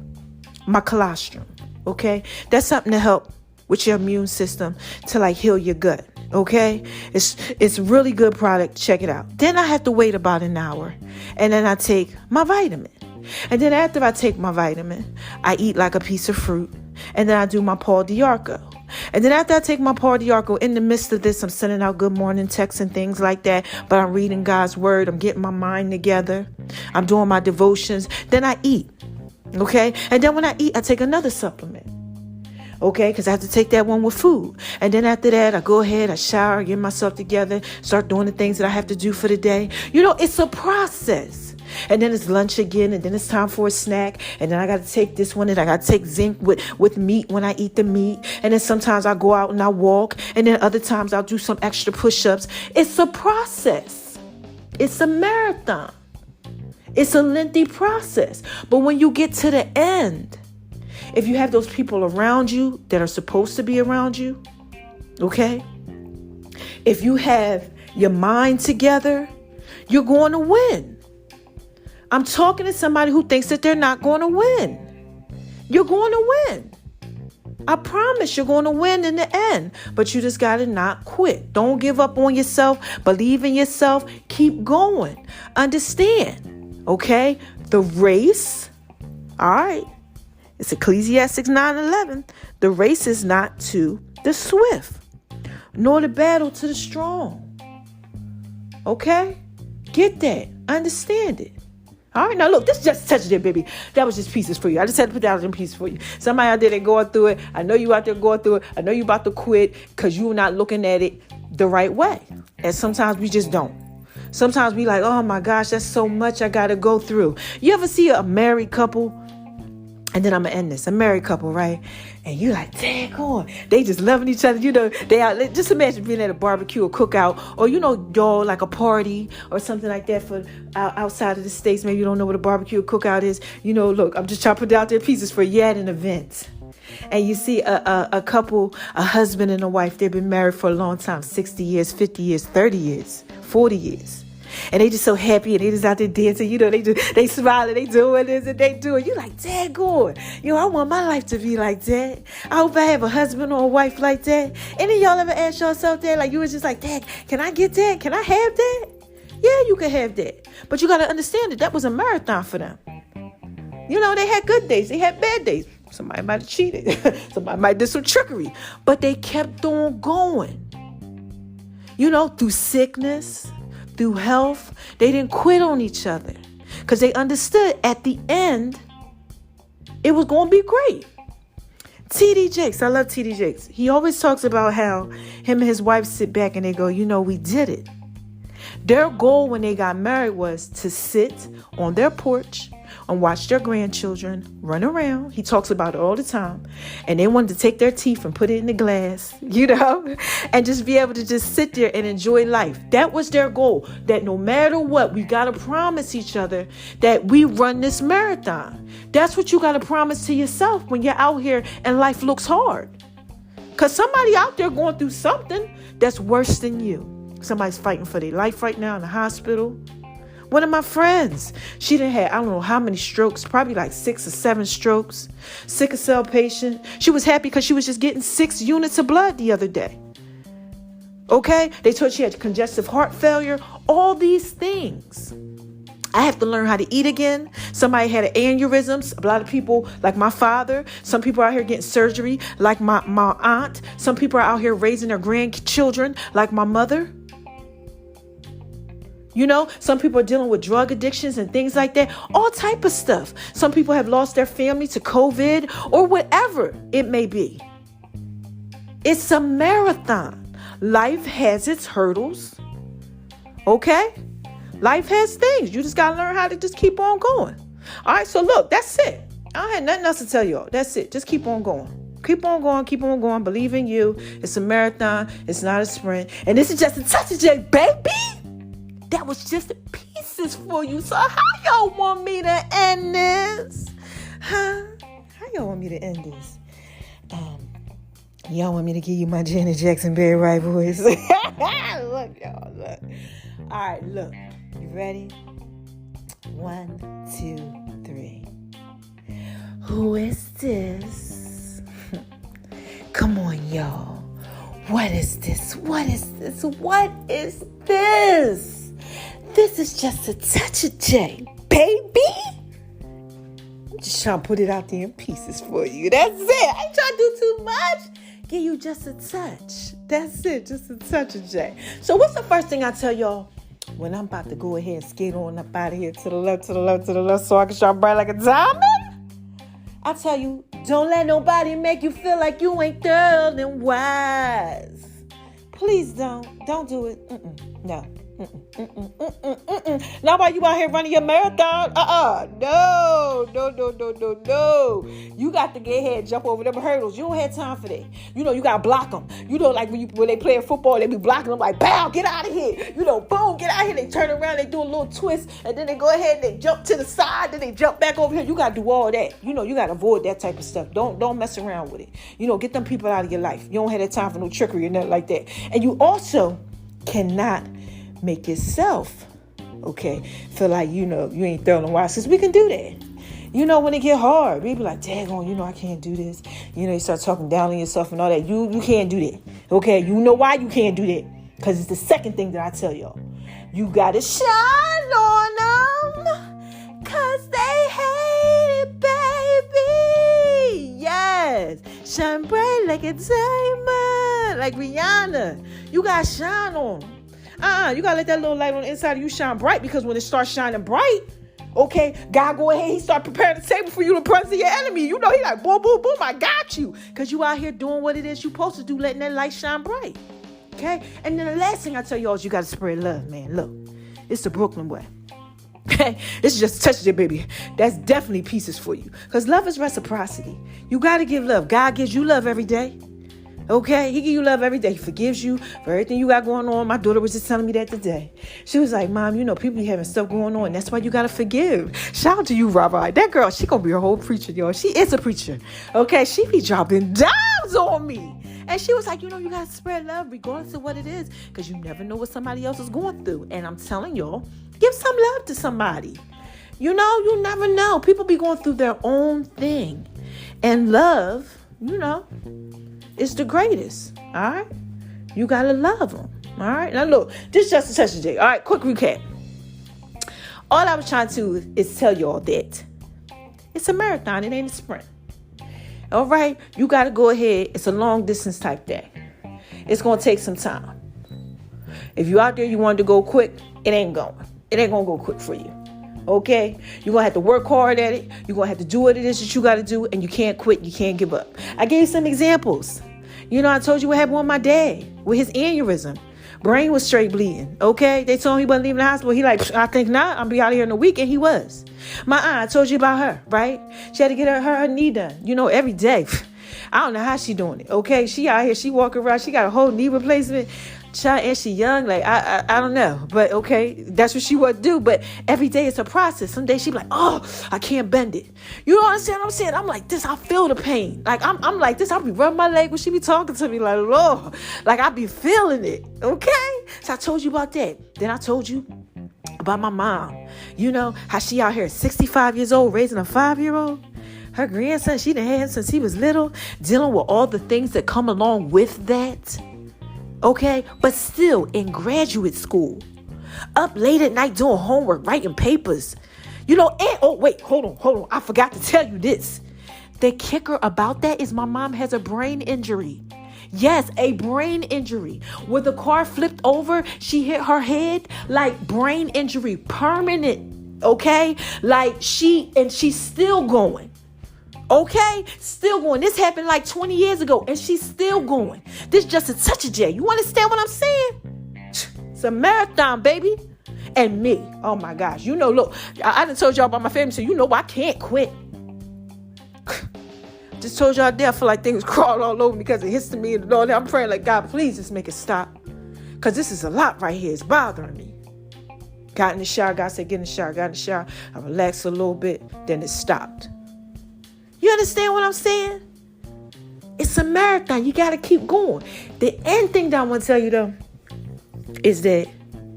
my colostrum. Okay? That's something to help with your immune system to heal your gut. Okay, it's really good product. Check it out. Then I have to wait about an hour, and then I take my vitamin. And then after I take my vitamin, I eat like a piece of fruit, and then I do my Paul Diarco. And then after I take my patriarchal, in the midst of this, I'm sending out good morning texts and things like that. But I'm reading God's word. I'm getting my mind together. I'm doing my devotions. Then I eat. Okay. And then when I eat, I take another supplement. Okay, because I have to take that one with food. And then after that, I go ahead, I shower, get myself together, start doing the things that I have to do for the day. It's a process. And then it's lunch again, and then it's time for a snack. And then I got to take this one, and I got to take zinc with meat when I eat the meat. And then sometimes I go out and I walk. And then other times I'll do some extra push-ups. It's a process. It's a marathon. It's a lengthy process. But when you get to the end, if you have those people around you that are supposed to be around you, okay? If you have your mind together, you're going to win. I'm talking to somebody who thinks that they're not going to win. You're going to win. I promise you're going to win in the end. But you just got to not quit. Don't give up on yourself. Believe in yourself. Keep going. Understand, okay? The race, all right? It's Ecclesiastes 9:11. The race is not to the swift, nor the battle to the strong. Okay? Get that. Understand it. All right, now look, this is just touch it, baby. That was just pieces for you. I just had to put that in pieces for you. Somebody out there that going through it. I know you out there going through it. I know you about to quit because you're not looking at it the right way. And sometimes we just don't. Sometimes we like, oh my gosh, that's so much I got to go through. You ever see a married couple? And then I'm going to end this. A married couple, right? And you're like, dang on. They just loving each other. They are. Just imagine being at a barbecue or cookout or, y'all like a party or something like that for outside of the States. Maybe you don't know what a barbecue or cookout is. Look, I'm just trying to put out there pieces for you at an event. And you see a couple, a husband and a wife, they've been married for a long time, 60 years, 50 years, 30 years, 40 years. And they just so happy and they just out there dancing, they smiling, they doing this and they do it. You like, dang good. I want my life to be like that. I hope I have a husband or a wife like that. Any of y'all ever asked yourself that? Like you was just like, dang, can I get that? Can I have that? Yeah, you can have that. But you got to understand that was a marathon for them. They had good days. They had bad days. Somebody might have cheated. Somebody might do some trickery. But they kept on going. Through sickness, through health, they didn't quit on each other because they understood at the end it was going to be great. T.D. Jakes, I love T.D. Jakes. He always talks about how him and his wife sit back and they go, we did it. Their goal when they got married was to sit on their porch and watch their grandchildren run around. He talks about it all the time. And they wanted to take their teeth and put it in the glass, and just be able to just sit there and enjoy life. That was their goal, that no matter what, we got to promise each other that we run this marathon. That's what you got to promise to yourself when you're out here and life looks hard. Because somebody out there going through something that's worse than you. Somebody's fighting for their life right now in the hospital. One of my friends, she done had, I don't know how many strokes, probably like 6 or 7 strokes, sickle cell patient. She was happy because she was just getting 6 units of blood the other day. Okay? They told she had congestive heart failure, all these things. I have to learn how to eat again. Somebody had an aneurysm. A lot of people, like my father. Some people are out here getting surgery, like my aunt. Some people are out here raising their grandchildren, like my mother. Some people are dealing with drug addictions and things like that. All type of stuff. Some people have lost their family to COVID or whatever it may be. It's a marathon. Life has its hurdles. Okay? Life has things. You just got to learn how to just keep on going. All right, so look, that's it. I don't have nothing else to tell y'all. That's it. Just keep on going. Keep on going. Keep on going. Believe in you. It's a marathon. It's not a sprint. And this is just a touch of J, baby. That was just pieces for you. So how y'all want me to end this? Huh? How y'all want me to end this? Y'all want me to give you my Janet Jackson Barry White voice? Look, y'all, look. All right, look. You ready? 1, 2, 3. Who is this? Come on, y'all. What is this? What is this? What is this? This is just a touch of J, baby. I'm just trying to put it out there in pieces for you. That's it. I ain't trying to do too much. give you just a touch. That's it, just a touch of J. So what's the first thing I tell y'all when I'm about to go ahead and skate on up out of here to the left, to the left, to the left, so I can shine bright like a diamond? I tell you, don't let nobody make you feel like you ain't thorough and wise. Please don't do it. No. Not while you out here running your marathon. No. You got to get ahead and jump over them hurdles. You don't have time for that. You got to block them. Like when they play football, they be blocking them like, pow, get out of here. Boom, get out of here. They turn around, they do a little twist, and then they go ahead and they jump to the side, then they jump back over here. You got to do all that. You got to avoid that type of stuff. Don't mess around with it. Get them people out of your life. You don't have that time for no trickery or nothing like that. And you also cannot make yourself, feel like, you ain't thorough and wise, because we can do that. When it get hard, we be like, daggone, I can't do this. You start talking down on yourself and all that. You can't do that. Okay. You know why you can't do that? Because it's the second thing that I tell y'all. You got to shine on them because they hate it, baby. Yes. Shine bright like a diamond, like Rihanna. You got to shine on them. You got to let that little light on the inside of you shine bright, because when it starts shining bright, God go ahead, he start preparing the table for you in the presence of your enemy. He like, boom, boom, boom, I got you. Because you out here doing what it is you supposed to do, letting that light shine bright. Okay? And then the last thing I tell y'all is you got to spread love, man. Look, it's the Brooklyn way. Okay? It's just a touch of it, baby. That's definitely pieces for you. Because love is reciprocity. You got to give love. God gives you love every day. Okay, he give you love every day. He forgives you for everything you got going on. My daughter was just telling me that today. She was like, Mom, people be having stuff going on. That's why you got to forgive. Shout out to you, Rabbi. That girl, she going to be a whole preacher, y'all. She is a preacher. Okay, she be dropping dimes on me. And she was like, you got to spread love regardless of what it is, because you never know what somebody else is going through. And I'm telling y'all, give some love to somebody. You never know. People be going through their own thing. And love, it's the greatest. All right. You got to love them. All right. Now, look, this is just a touch of J. All right. Quick recap. All I was trying to do is tell y'all that it's a marathon. It ain't a sprint. All right. You got to go ahead. It's a long distance type thing. It's going to take some time. If you out there, you wanted to go quick, it ain't going. It ain't going to go quick for you. Okay, you're going to have to work hard at it. You're going to have to do what it is that you got to do, and you can't quit. You can't give up. I gave some examples. I told you what happened with my dad with his aneurysm. Brain was straight bleeding. Okay, they told him he wasn't leaving the hospital. He like, I think not. I'll be out of here in a week, and he was. My aunt, I told you about her, right? She had to get her knee done, every day. I don't know how she doing it. Okay, she out here, she walking around, she got a whole knee replacement. Child, and she young, like I don't know, but okay, that's what she would do. But every day it's a process. Some days she be like, oh, I can't bend it. You know what I'm saying? I'm like this. I feel the pain. Like I'm like this. I'll be rubbing my leg when she be talking to me, like Lord, like I be feeling it. Okay, so I told you about that. Then I told you about my mom. How she out here, 65 years old, raising a 5-year-old. Her grandson, she done had him since he was little, dealing with all the things that come along with that. Okay, but still in graduate school, up late at night doing homework, writing papers, and oh wait, hold on. I forgot to tell you this. The kicker about that is my mom has a brain injury. Yes, a brain injury. Where the car flipped over, she hit her head, like brain injury, permanent. Okay, like she's still going. Okay, still going. This happened like 20 years ago, and she's still going. This just a touch of J. You understand what I'm saying? It's a marathon, baby. And me, oh my gosh. Look, I done told y'all about my family, so I can't quit. Just told y'all there, I feel like things crawl all over me because of histamine and all that. I'm praying like, God, please just make it stop. Because this is a lot right here. It's bothering me. Got in the shower. God said, get in the shower. Got in the shower. I relaxed a little bit. Then it stopped. You understand what I'm saying? It's a marathon. You got to keep going. The end thing that I want to tell you, though, is that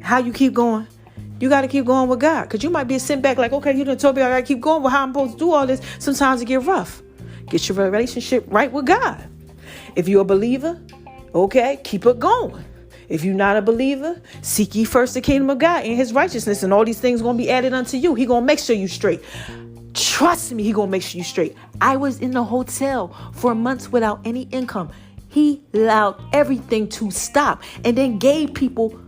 how you keep going, you got to keep going with God. Because you might be sitting back like, okay, you done told me I got to keep going. Well, how I'm supposed to do all this? Sometimes it get rough. Get your relationship right with God. If you're a believer, okay, keep it going. If you're not a believer, seek ye first the kingdom of God and his righteousness, and all these things going to be added unto you. He going to make sure you straight. Trust me, he going to make sure you straight. I was in the hotel for months without any income. He allowed everything to stop and then gave people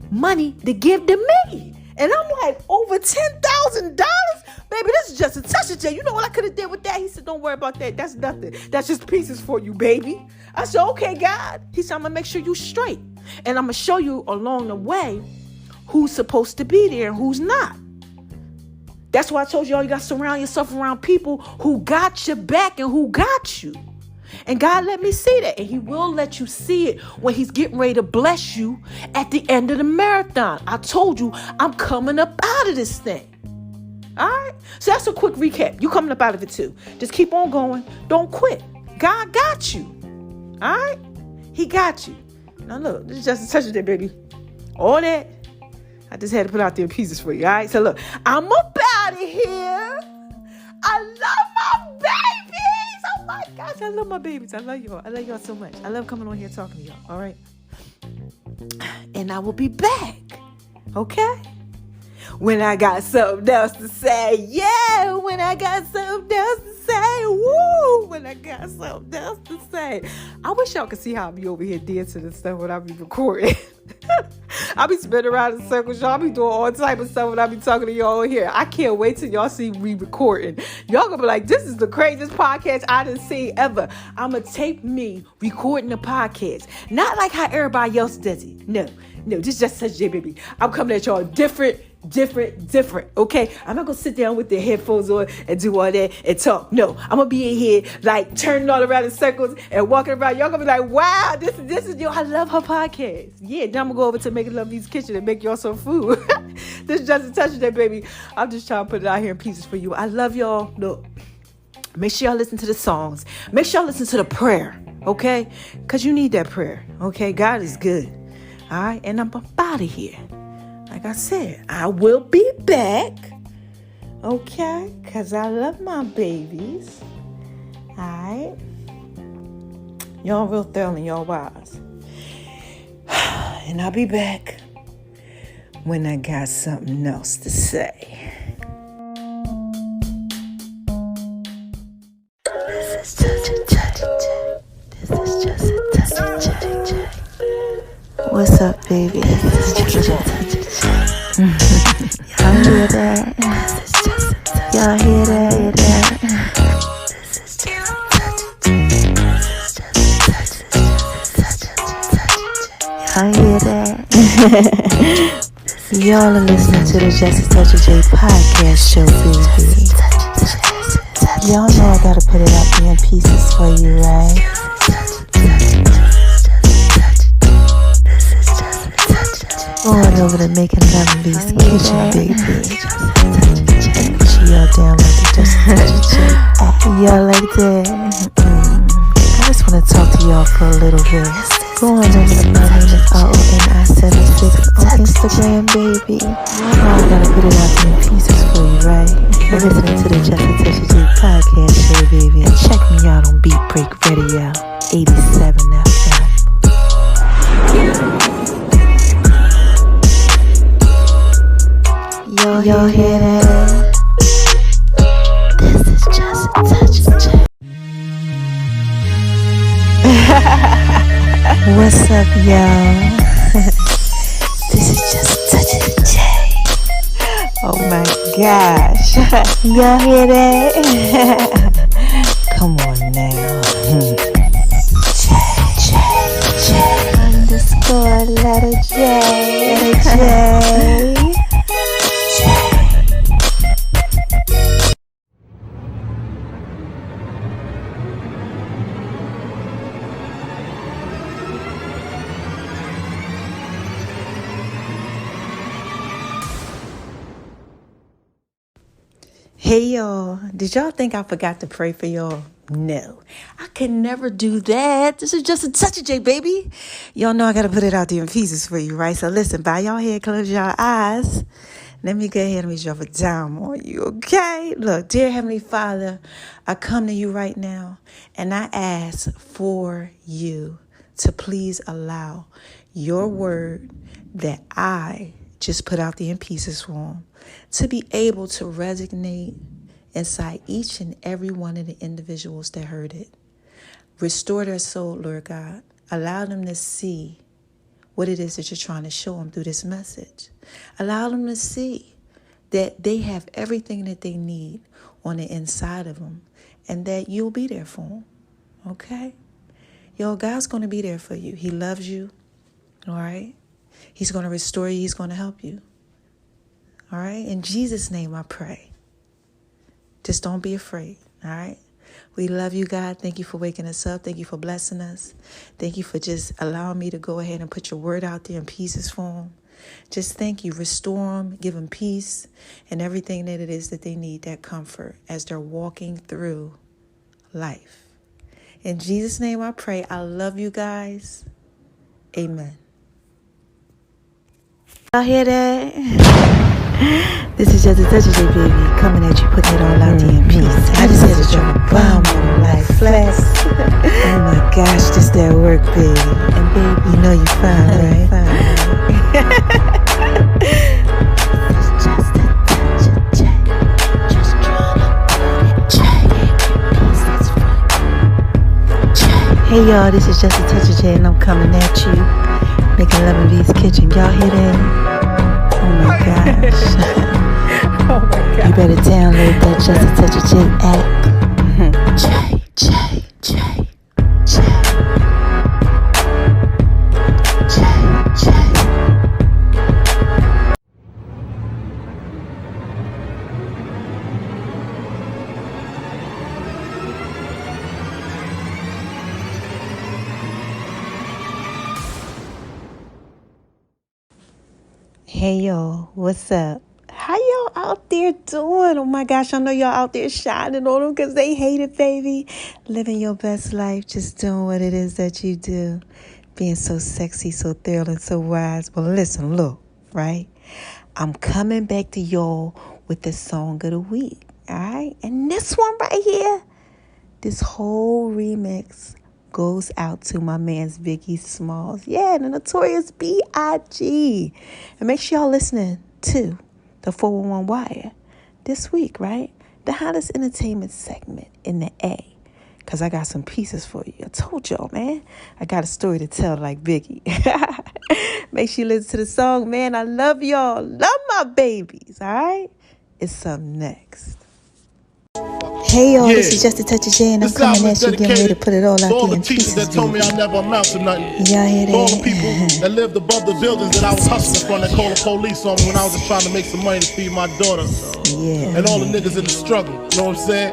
money to give to me. And I'm like, over $10,000? Baby, this is just a touch of J. You know what I could have did with that? He said, don't worry about that. That's nothing. That's just pieces for you, baby. I said, okay, God. He said, I'm going to make sure you straight. And I'm going to show you along the way who's supposed to be there and who's not. That's why I told you all you got to surround yourself around people who got your back and who got you. And God let me see that. And he will let you see it when he's getting ready to bless you at the end of the marathon. I told you I'm coming up out of this thing. All right? So that's a quick recap. You coming up out of it too. Just keep on going. Don't quit. God got you. All right? He got you. Now look, this is just a touch of that, baby. All that, I just had to put out there in pieces for you. All right? So look, I'm up out of here. I love my babies. Oh my gosh, I love my babies. I love y'all. I love y'all so much. I love coming on here talking to y'all. All right? And I will be back. Okay? When I got something else to say. Yeah, when I got something else to say. Woo, when I got something else to say. I wish y'all could see how I be over here dancing and stuff when I be recording. I be spinning around in circles, y'all. I be doing all type of stuff when I be talking to y'all here. I can't wait till y'all see me recording. Y'all gonna be like, this is the craziest podcast I done seen ever. I'ma tape me recording the podcast. Not like how everybody else does it. No, this is just such a baby. I'm coming at y'all different, okay? I'm not gonna sit down with the headphones on and do all that and talk. No, I'm gonna be in here like turning all around in circles and walking around. Y'all gonna be like, wow, this is yo. I love her podcast. Yeah, then I'm gonna go over to Making Loveinvskitchen Kitchen and make y'all some food. This is just a touch of that, baby. I'm just trying to put it out here in pieces for you. I love y'all. Look, make sure y'all listen to the songs. Make sure y'all listen to the prayer, okay? Because you need that prayer, okay? God is good, all right? And I'm up out of here. Like I said, I will be back, okay? Because I love my babies, all right? Y'all real thorough and y'all wise. And I'll be back when I got something else to say. This is just a touch. This is just a touch. What's up, baby? This is just a touch. Y'all hear that? Y'all hear that? This is just a touch. Y'all hear that? Y'all are listening to the Just a Touch of J podcast show, baby. Y'all know I gotta put it out there in pieces for you, right? Going over to Making Loveinvskitchen, baby. Put y'all down like the Just a Touch of J. Y'all like that? I just wanna talk to y'all for a little bit. Go on over to my name is RONI76 on Instagram, baby. Y'all know I gotta put it out there in pieces for you, right? You're listening to the Just a Touch of J podcast show, baby. And check me out on Beat Break Radio, 87 FM. Y'all hear that? This is just a touch of J. What's up, y'all? This is just a touch of J. Oh my gosh. Y'all hear that? Come on now. J. Letter J. Hey y'all, did y'all think I forgot to pray for y'all? No, I can never do that. This is just a touch of J, baby. Y'all know I gotta put it out there in pieces for you, right? So listen, bow y'all head, close y'all eyes. Let me go ahead and drop it down on you, okay? Look, dear Heavenly Father, I come to you right now and I ask for you to please allow your word that I just put out there in pieces form to be able to resonate inside each and every one of the individuals that heard it. Restore their soul, Lord God. Allow them to see what it is that you're trying to show them through this message. Allow them to see that they have everything that they need on the inside of them and that you'll be there for them. Okay? Yo, God's going to be there for you. He loves you. All right? He's going to restore you. He's going to help you. All right? In Jesus' name I pray. Just don't be afraid. All right? We love you, God. Thank you for waking us up. Thank you for blessing us. Thank you for just allowing me to go ahead and put your word out there in pieces for them. Just thank you. Restore them. Give them peace and everything that it is that they need, that comfort as they're walking through life. In Jesus' name I pray. I love you guys. Amen. Y'all hear that? This is just a touch of J, baby, coming at you, putting it all out there in peace. I just had to drop a bomb on them like flex. Oh my gosh, just that work, baby. And baby, you know you fine, right? It's just a touch of J. Just trying to put it J. Hey y'all, this is just a touch of J, and I'm coming at you, making love in VspodcastTopics. Y'all hear that? Oh my gosh. Oh my God. You better download that Just a Touch of J app. J. Hey y'all, what's up? How y'all out there doing? Oh my gosh, I know y'all out there shining on them because they hate it, baby. Living your best life, just doing what it is that you do. Being so sexy, so thrilling, so wise. Well, listen, look, right? I'm coming back to y'all with the song of the week, all right? And this one right here, this whole remix goes out to my man's Biggie Smalls. Yeah, the Notorious B.I.G. And make sure y'all listening to the 411 Wire this week, right? The hottest entertainment segment in the A. Because I got some pieces for you. I told y'all, man. I got a story to tell like Biggie. Make sure you listen to the song, man. I love y'all. Love my babies, all right? It's up next. Hey y'all, this is just a touch of J, and I'm coming at you, getting ready to put it all out there in pieces. That told me I never amount to nothing. Y'all hear that? All the people that lived above the buildings that I was hustling from, that called the police on me when I was just trying to make some money to feed my daughter. Yeah. And all the niggas in the struggle, you know what I'm saying?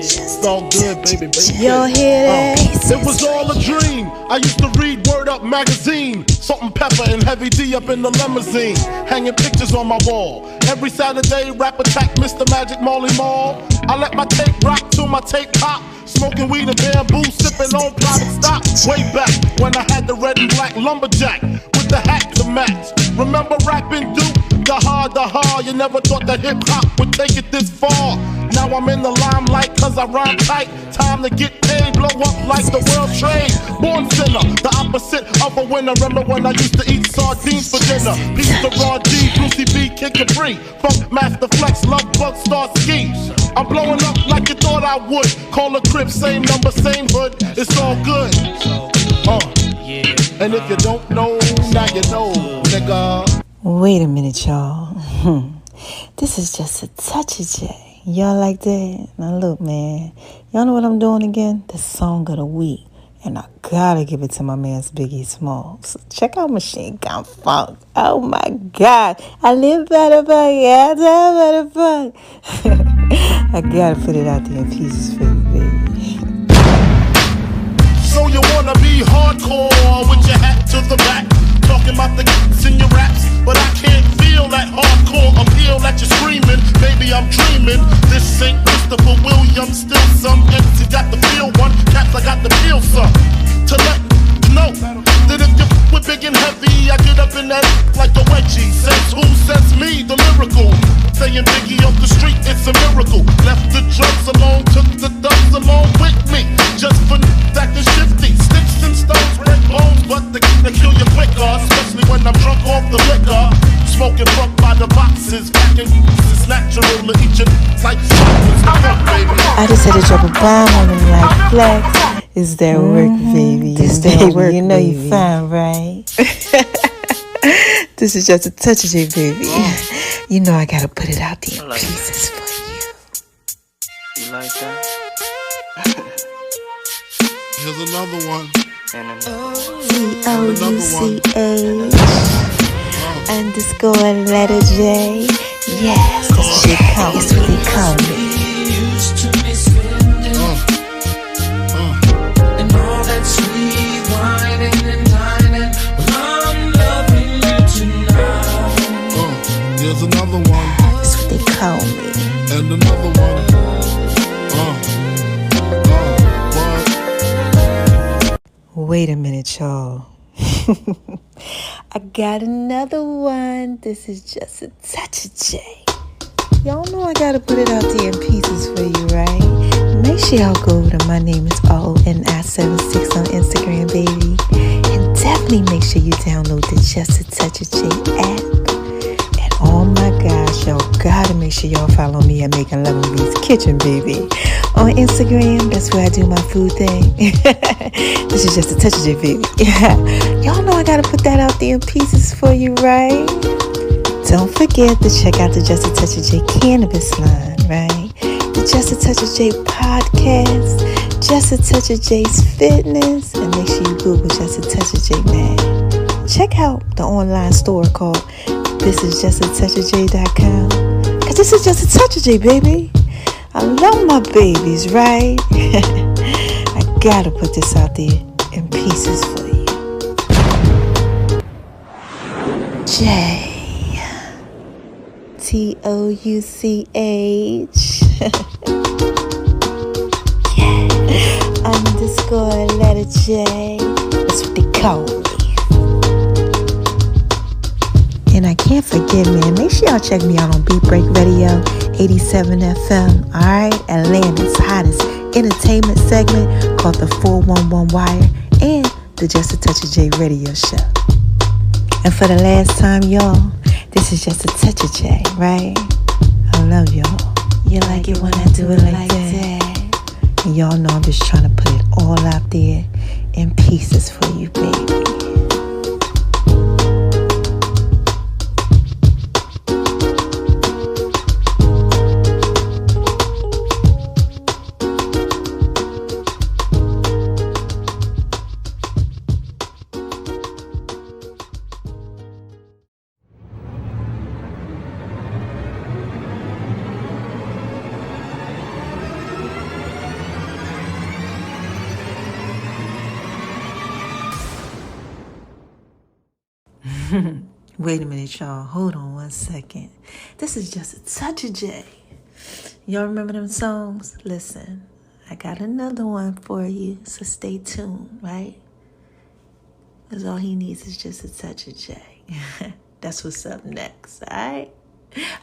It's all good, baby. Y'all hear that? It was all a dream. I used to read Word Up magazine, Salt and Pepper and Heavy D up in the limousine, hanging pictures on my wall. Every Saturday, rap attack Mr. Magic Marley Marl. I let my tape rock till my tape pop. Smoking weed and bamboo, sipping on private stock. Way back when I had the red and black lumberjack with the hat to match. Remember rapping Duke? The hard, you never thought that hip-hop would take it this far. Now I'm in the limelight cause I rhyme tight. Time to get paid, blow up like the world trade. Born sinner, the opposite of a winner. Remember when I used to eat sardines for dinner? Piece of raw D, Brucey B, Kid Capri, Funk Master Flex, Love Bug, Star Ski. I'm blowing up like you thought I would. Call a crib, same number, same hood. It's all good. And if you don't know, now you know, nigga. Wait a minute, y'all. This is just a touch of J. Y'all like that? Now look, man. Y'all know what I'm doing again? The song of the week. And I gotta give it to my man's Biggie Smalls. Check out Machine Gun Funk. Oh my God. I live by the funk. Yeah, I live by the funk. I gotta put it out there in pieces for you, baby. So you wanna be hardcore with your hat to the back, talking about the kicks in your raps, but I can't feel that hardcore appeal that you're screaming. Baby, I'm dreaming. This ain't Christopher Williams, still some MC got the feel one. Caps, I got the feel some. To let you know that if you with big and heavy, I get up in that like a wedgie. Says who? Says me, the lyrical. Saying Biggie off the street, it's a miracle. Left the drugs alone, took the dubs along with me. Just for acting shifty. Sticks and stones break bones, but they kill you quicker. Especially when I'm drunk off the liquor. Smoking fuck by the boxes, packing it's natural to eat your like baby. I just had to drop a bomb on them like flex. It's that work, baby. It's that work, you know baby. You fine, right? This is just a touch of J, baby. You know I gotta put it out there in pieces for you. You like that? Here's another one. And VOUCH _ letter J. Yes, that's what they call me. That's what they call me. And all that sweet whining and dining. Well, I'm loving you tonight. Here's another one. That's what they call me. And another one. Wait a minute, y'all. I got another one. This is just a touch of J. Y'all know I gotta put it out there in pieces for you, right? Make sure y'all go over to My Name is RONI76 on Instagram, baby. And definitely make sure you download the Just a Touch of J app. And oh my gosh, y'all gotta make sure y'all follow me at makingloveinvskitchen, baby. On Instagram, that's where I do my food thing. This is just a touch of J, baby. Y'all know I gotta put that out there in pieces for you, right? Don't forget to check out the Just a Touch of J cannabis line, right? The Just a Touch of J podcast, Just a Touch of J's fitness, and make sure you Google Just a Touch of J, man. Check out the online store called thisisjustatouchofj.com, because this is just a touch of J, baby. I love my babies, right? I gotta put this out there in pieces for you. J. TOUCH. Yeah. _ letter J. That's what they call me. And I can't forget, man, make sure y'all check me out on Beat Break Radio 87 FM, alright? Atlanta's hottest entertainment segment called the 411 Wire and the Just a Touch of J radio show. And for the last time, y'all, this is just a touch of J, right? I love y'all. You like it when I do it like that. And y'all know I'm just trying to put it all out there in pieces for you, baby. Wait a minute, y'all. Hold on one second. This is just a touch of J. Y'all remember them songs? Listen, I got another one for you, so stay tuned, right? Because all he needs is just a touch of J. That's what's up next, all right?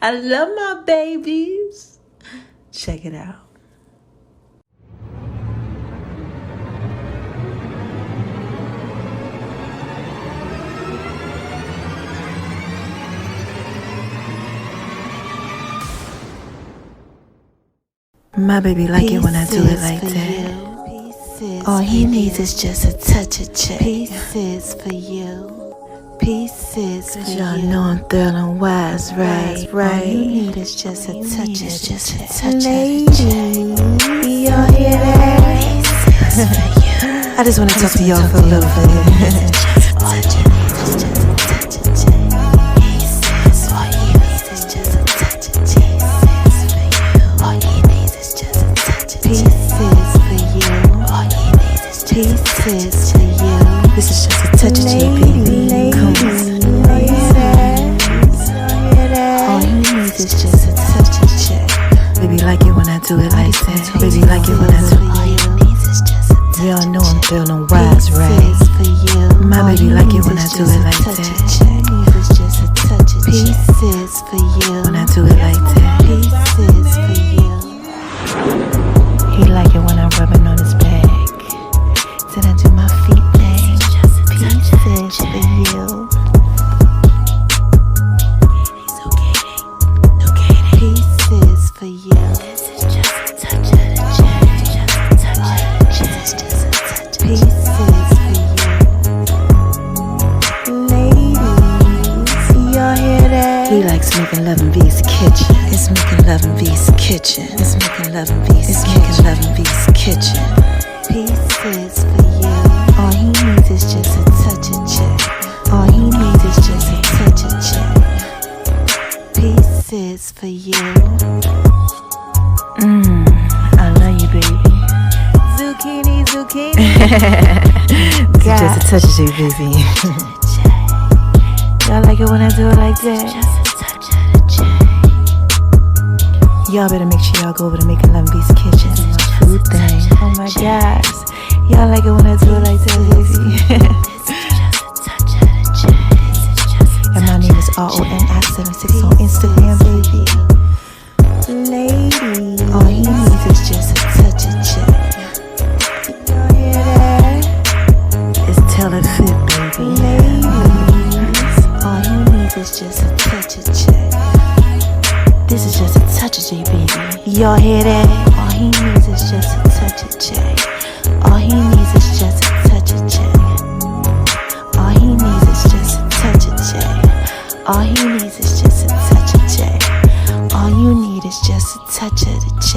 I love my babies. Check it out. My baby like it when I do it like that. All he needs is just a touch of J. Pieces for you. Pieces for you. Y'all know I'm thorough and wise, right? All you need is just a touch of J. Ladies, y'all hear that? I just want to talk to y'all for a little bit. Pieces for you. This is just a touch of J, baby. Come on. All you need is just a touch of J. Baby, like it when I do it like that. Baby, like it when I do it. All you need is just a touch. Y'all know I'm feeling wise, right? My baby, like it when I do it like that. Pieces for you. When I do it like that. Pieces for you. He like it when I'm rubbing on his back. Then I do my feet thing. Pieces for you. Pieces for you. This is just a touch of the J. Just a touch of the J. This is just a touch He likes making love in V's kitchen. It's making love in V's kitchen. It's making love in V's kitchen. It's making love in V's kitchen. Pieces for you. All he needs is just a touch of check. All he needs is just a touch of check. Pieces for you. I love you, baby. Zucchini, zucchini. Just a touch of check, baby. Y'all like it when I do it like that? Just a touch of the check. Y'all better make sure y'all go over to Making Love in V's kitchen. It's my food thing. Oh my gosh. Y'all like it when I do it like that, baby? And my name is RONI76 on Instagram, baby. Lady, all he needs is just a touch of check. Y'all hear that? It's tell it fit, baby. Ladies, all he needs is just a touch of check. This is just a touch of J, baby. Y'all hear that? All he needs is just a touch of check. All he needs is just a touch of check. All he needs is just a touch of check. All he needs is just a touch of check. All you need is just a touch of the J.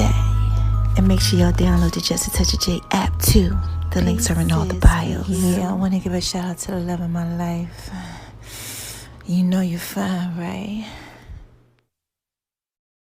And make sure y'all download the Just a Touch of J app too. The links are in all the bios. Yeah, I want to give a shout out to the love of my life. You know you're fine, right?